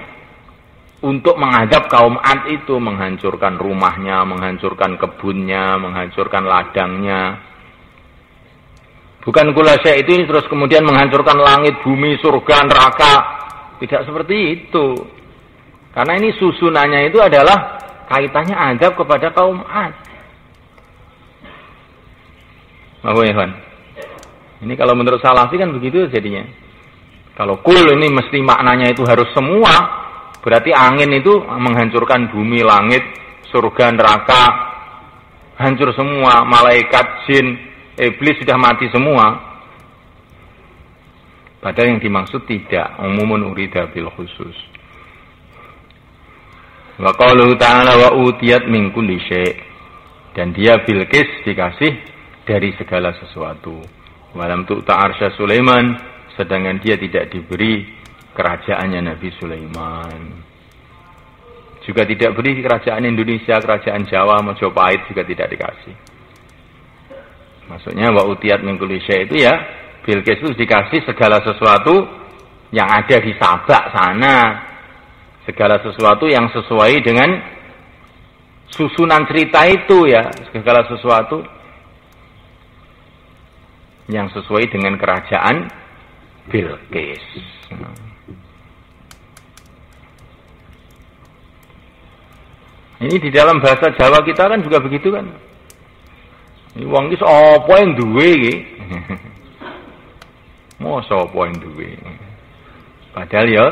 untuk menghadap kaum Ad itu, menghancurkan rumahnya, menghancurkan kebunnya, menghancurkan ladangnya. Bukan kulla syai' itu terus kemudian menghancurkan langit, bumi, surga, neraka. Tidak seperti itu. Karena ini susunannya itu adalah kaitannya adab kepada kaum Ad. Ini kalau menurut Salafi kan begitu jadinya. Kalau kul ini mesti maknanya itu harus semua, berarti angin itu menghancurkan bumi, langit, surga, neraka, hancur semua, malaikat, jin, iblis sudah mati semua. Padahal yang dimaksud tidak, umumun urida bil khusus. Wa qauluhu ta'ala wa utiyat min kulli syai', dan dia Bilqis dikasih dari segala sesuatu. Walam tu'ta arsya Sulaiman, sedangkan dia tidak diberi kerajaannya Nabi Sulaiman. Juga tidak beri kerajaan Indonesia, kerajaan Jawa, Majapahit juga tidak dikasih. Maksudnya wa utiyat min kulli syai' itu ya Bilqis itu dikasih segala sesuatu yang ada di Sabak sana. Segala sesuatu yang sesuai dengan susunan cerita itu ya, segala sesuatu yang sesuai dengan kerajaan Bilqis. Ini di dalam bahasa Jawa kita kan juga begitu kan. Ini wong iki sapa yang duwe iki? Mosok apa yang duwe? Padahal ya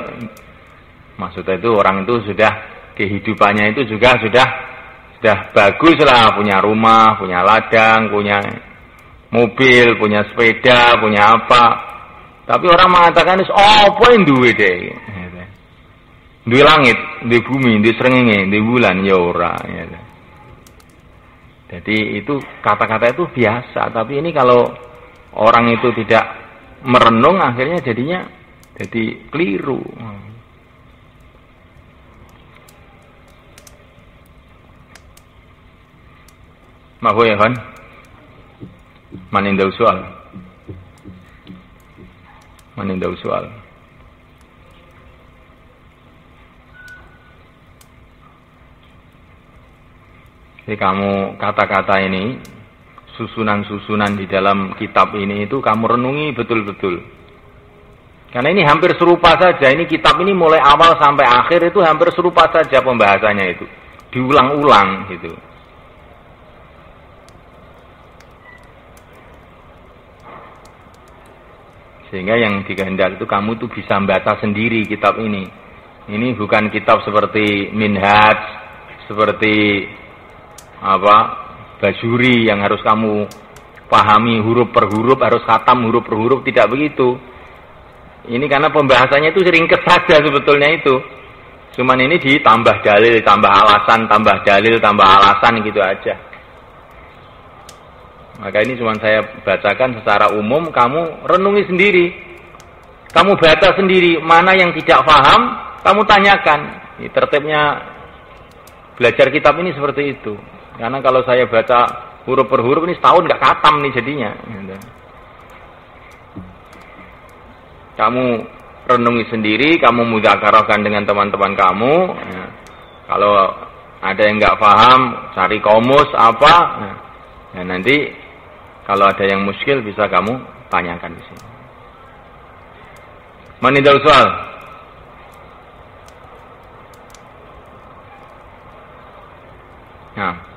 maksudnya itu orang itu sudah kehidupannya itu juga sudah bagus lah, punya rumah, punya ladang, punya mobil, punya sepeda, punya apa. Tapi orang mengatakan apa yang duwe deh? Duwe langit, duwe bumi, duwe srengenge, duwe bulan ya ora. Jadi itu kata-kata itu biasa, tapi ini kalau orang itu tidak merenung akhirnya jadinya jadi keliru. Maaf ya kan? Man indah soal. Man indah soal. Jadi kamu kata-kata ini, susunan-susunan di dalam kitab ini itu kamu renungi betul-betul. Karena ini hampir serupa saja. Ini kitab ini mulai awal sampai akhir itu hampir serupa saja pembahasannya itu. Diulang-ulang gitu. Sehingga yang dikehendak itu kamu tuh bisa membaca sendiri kitab ini. Ini bukan kitab seperti Minhaj, seperti Bajuri yang harus kamu pahami huruf per huruf, harus khatam huruf per huruf, tidak begitu. Ini karena pembahasannya itu ringkes saja sebetulnya itu. Cuman ini ditambah dalil, tambah alasan, tambah dalil, tambah alasan gitu aja. Maka ini cuma saya bacakan secara umum, kamu renungi sendiri. Kamu baca sendiri, mana yang tidak paham, kamu tanyakan. Ini tertibnya belajar kitab ini seperti itu. Karena kalau saya baca huruf per huruf ini setahun nggak khatam nih jadinya. Kamu renungi sendiri, kamu mudzakarahkan dengan teman-teman kamu. Ya. Kalau ada yang nggak paham, cari komus apa. Ya, nanti kalau ada yang muskil bisa kamu tanyakan di sini. Manidal soal. Nah.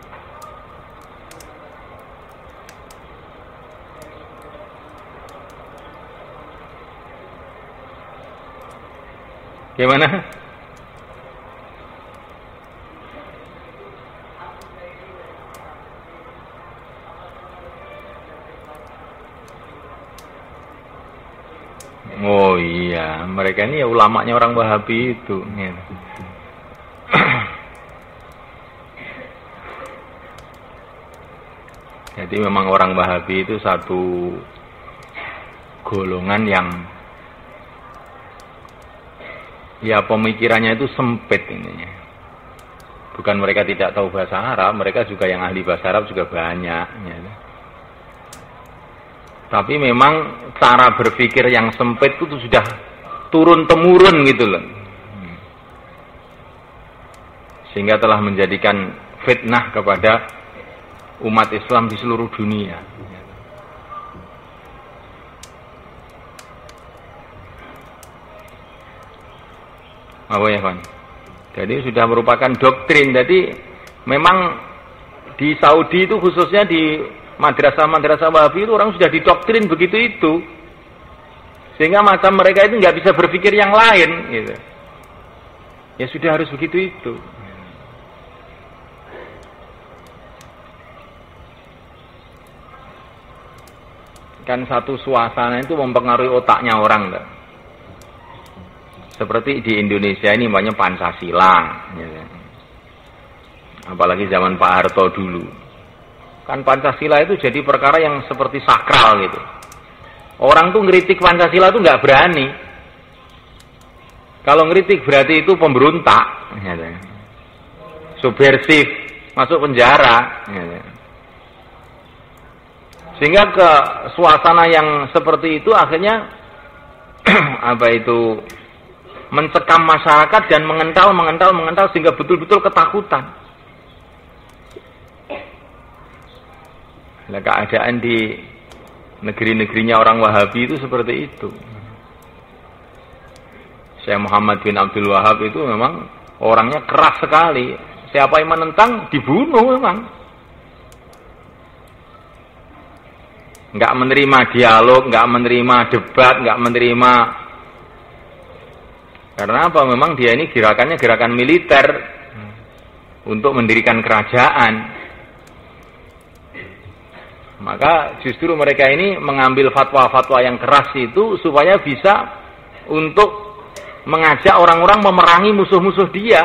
Gimana? Oh iya, mereka ini ya ulamanya orang Wahabi itu. Jadi memang orang Wahabi itu satu golongan yang ya pemikirannya itu sempit ininya. Bukan mereka tidak tahu bahasa Arab, mereka juga yang ahli bahasa Arab juga banyak. Ya. Tapi memang cara berpikir yang sempit itu sudah turun-temurun gitu loh. Sehingga telah menjadikan fitnah kepada umat Islam di seluruh dunia. Apa ya kan? Jadi sudah merupakan doktrin. Jadi memang di Saudi itu khususnya di madrasah-madrasah Wahabi itu orang sudah didoktrin begitu itu. Sehingga macam mereka itu nggak bisa berpikir yang lain gitu. Ya sudah harus begitu itu. Kan satu suasana itu mempengaruhi otaknya orang enggak? Seperti di Indonesia ini namanya Pancasila ya. Apalagi zaman Pak Harto dulu. Kan Pancasila itu jadi perkara yang seperti sakral gitu. Orang tuh ngeritik Pancasila tuh nggak berani. Kalau ngeritik berarti itu pemberontak ya. Subversif, masuk penjara ya. Sehingga ke suasana yang seperti itu akhirnya apa itu mencekam masyarakat dan mengental sehingga betul-betul ketakutan. Nah, keadaan di negeri-negerinya orang Wahabi itu seperti itu. Syekh Muhammad bin Abdul Wahab itu memang orangnya keras sekali. Siapa yang menentang dibunuh memang. Enggak menerima dialog, enggak menerima debat, enggak menerima. Karena apa? Memang dia ini gerakannya gerakan militer untuk mendirikan kerajaan. Maka justru mereka ini mengambil fatwa-fatwa yang keras itu supaya bisa untuk mengajak orang-orang memerangi musuh-musuh dia.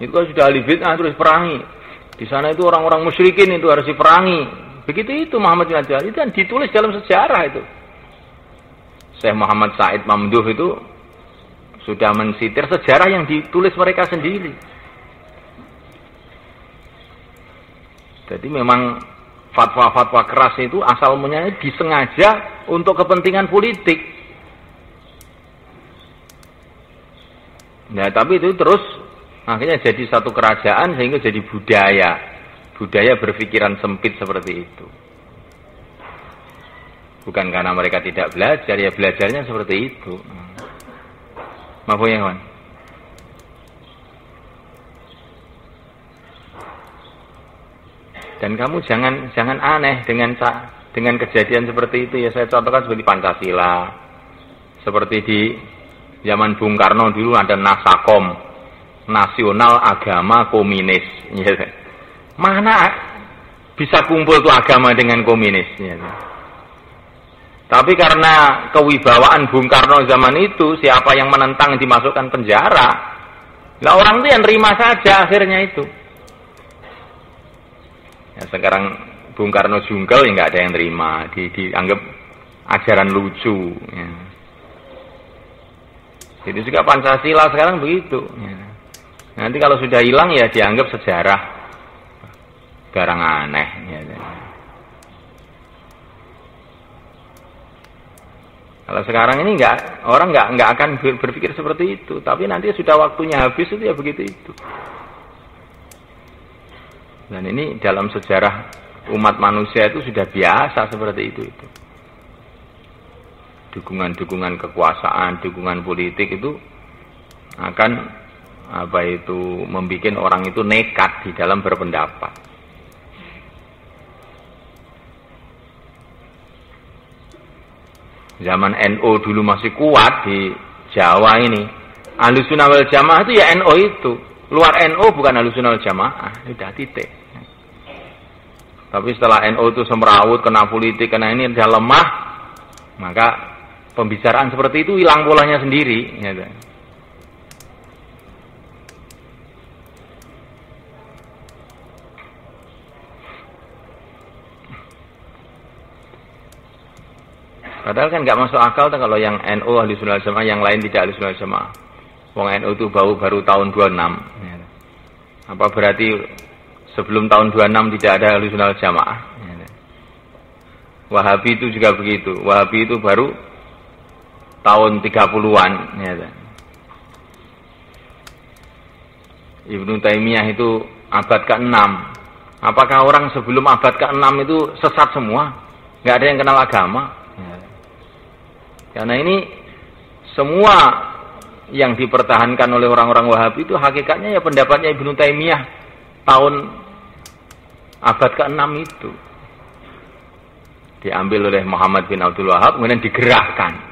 Itu kan sudah ahli bid'ah terus perangi. Di sana itu orang-orang musyrikin itu harus diperangi. Begitu itu Muhammad bin Abdul Wahab itu kan ditulis dalam sejarah itu. Syekh Muhammad Said Mamduh itu sudah mensitir sejarah yang ditulis mereka sendiri. Jadi memang fatwa-fatwa keras itu asal mulanya disengaja untuk kepentingan politik. Nah, tapi itu terus akhirnya jadi satu kerajaan sehingga jadi budaya berpikiran sempit seperti itu. Bukan karena mereka tidak belajar, ya belajarnya seperti itu. Maaf ya kawan. Dan kamu jangan aneh dengan kejadian seperti itu ya. Saya contohkan seperti Pancasila, seperti di zaman Bung Karno dulu ada Nasakom, Nasional Agama Komunis. Ya. Mana bisa kumpul tuh agama dengan komunis? Ya. Tapi karena kewibawaan Bung Karno zaman itu, siapa yang menentang dimasukkan penjara. Lah orang itu yang terima saja akhirnya itu. Ya, sekarang Bung Karno jungkel ya nggak ada yang terima, dianggap ajaran lucu. Ya. Jadi juga Pancasila sekarang begitu. Ya. Nanti kalau sudah hilang ya dianggap sejarah barang aneh. Ya. Kalau sekarang ini orang nggak akan berpikir seperti itu, tapi nanti sudah waktunya habis itu ya begitu itu. Dan ini dalam sejarah umat manusia itu sudah biasa seperti itu. Dukungan-dukungan kekuasaan, dukungan politik itu akan membuat orang itu nekat di dalam berpendapat. Zaman NU dulu masih kuat di Jawa ini. Ahlussunnah wal Jamaah itu ya NU itu. Luar NU bukan Ahlussunnah wal Jamaah. Sudah titik. Tapi setelah NU itu semrawut, kena politik, kena ini dia lemah, maka pembicaraan seperti itu hilang polanya sendiri. Ya. Padahal kan nggak masuk akal kalau yang NU Ahlussunnah wal Jamaah, yang lain tidak Ahlussunnah wal Jamaah. Wong NU itu baru tahun 26. Ya. Apa berarti sebelum tahun 26 tidak ada Ahlussunnah wal Jamaah? Ya. Wahabi itu juga begitu. Wahabi itu baru tahun 30-an. Ya. Ibnu Taimiyah itu abad ke-6. Apakah orang sebelum abad ke-6 itu sesat semua? Nggak ada yang kenal agama? Ya. Karena ini semua yang dipertahankan oleh orang-orang Wahabi itu hakikatnya ya pendapatnya Ibnu Taimiyah tahun abad ke-6 itu. Diambil oleh Muhammad bin Abdul Wahab kemudian digerakkan.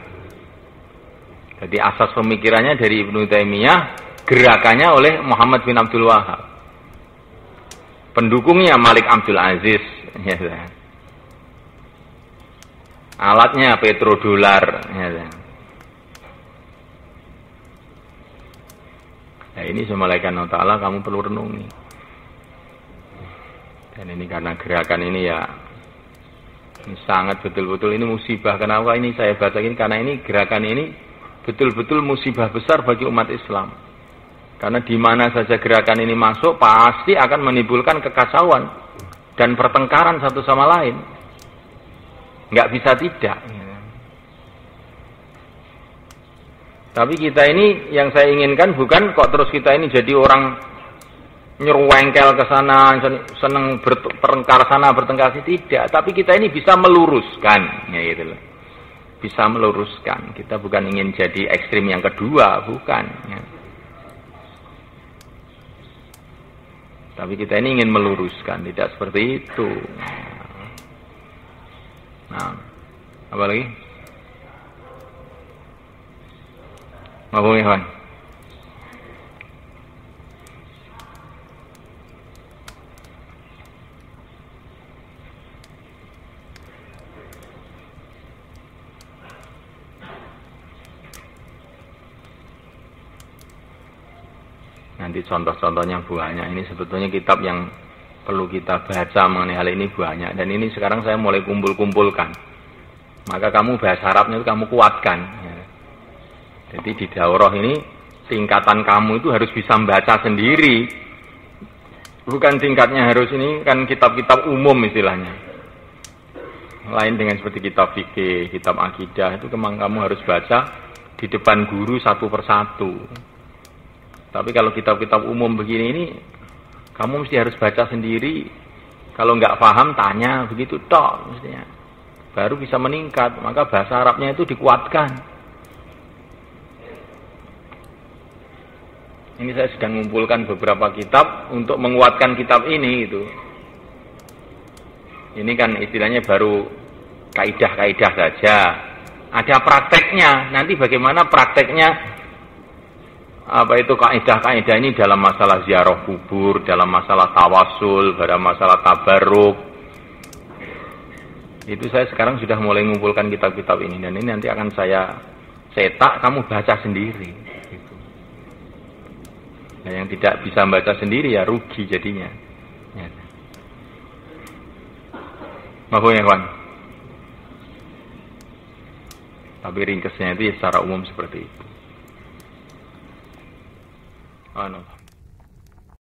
Jadi asas pemikirannya dari Ibnu Taimiyah, gerakannya oleh Muhammad bin Abdul Wahab. Pendukungnya Malik Abdul Aziz. Ya. Alatnya petrodolar. Ya. Nah ini semalakan Allah Ta'ala kamu perlu renungi. Dan ini karena gerakan ini ya ini sangat betul-betul ini musibah. Kenapa ini saya baca ini? Karena ini gerakan ini betul-betul musibah besar bagi umat Islam. Karena di mana saja gerakan ini masuk pasti akan menimbulkan kekacauan dan pertengkaran satu sama lain. Nggak bisa tidak. Tapi kita ini yang saya inginkan bukan kok terus kita ini jadi orang nyerwengkel ke sana, seneng bertengkar sana, bertengkar sini, tidak. Tapi kita ini bisa meluruskan, ya gitu loh. Bisa meluruskan. Kita bukan ingin jadi ekstrim yang kedua, bukan. Ya. Tapi kita ini ingin meluruskan, tidak seperti itu. Nah, apa lagi? Apa ikhwan? Nanti contoh-contohnya banyak. Ini sebetulnya kitab yang perlu kita baca mengenai hal ini banyak. Dan ini sekarang saya mulai kumpul-kumpulkan. Maka kamu bahasa Arabnya itu kamu kuatkan. Ya. Jadi di daurah ini tingkatan kamu itu harus bisa membaca sendiri. Bukan tingkatnya harus ini kan kitab-kitab umum istilahnya. Lain dengan seperti kitab fikih, kitab akidah itu memang kamu harus baca di depan guru satu persatu. Tapi kalau kitab-kitab umum begini ini kamu mesti harus baca sendiri. Kalau nggak paham tanya begitu tok mestinya. Baru bisa meningkat. Maka bahasa Arabnya itu dikuatkan. Ini saya sedang mengumpulkan beberapa kitab untuk menguatkan kitab ini gitu. Ini kan istilahnya baru kaidah-kaidah saja. Ada prakteknya. Nanti bagaimana prakteknya apa itu kaidah-kaidah ini dalam masalah ziarah kubur, dalam masalah tawasul, dalam masalah tabarruk. Itu saya sekarang sudah mulai mengumpulkan kitab-kitab ini dan ini nanti akan saya cetak, kamu baca sendiri. Nah, yang tidak bisa membaca sendiri ya rugi jadinya. Ya. Maaf ya kawan. Tapi ringkasnya itu ya secara umum seperti itu.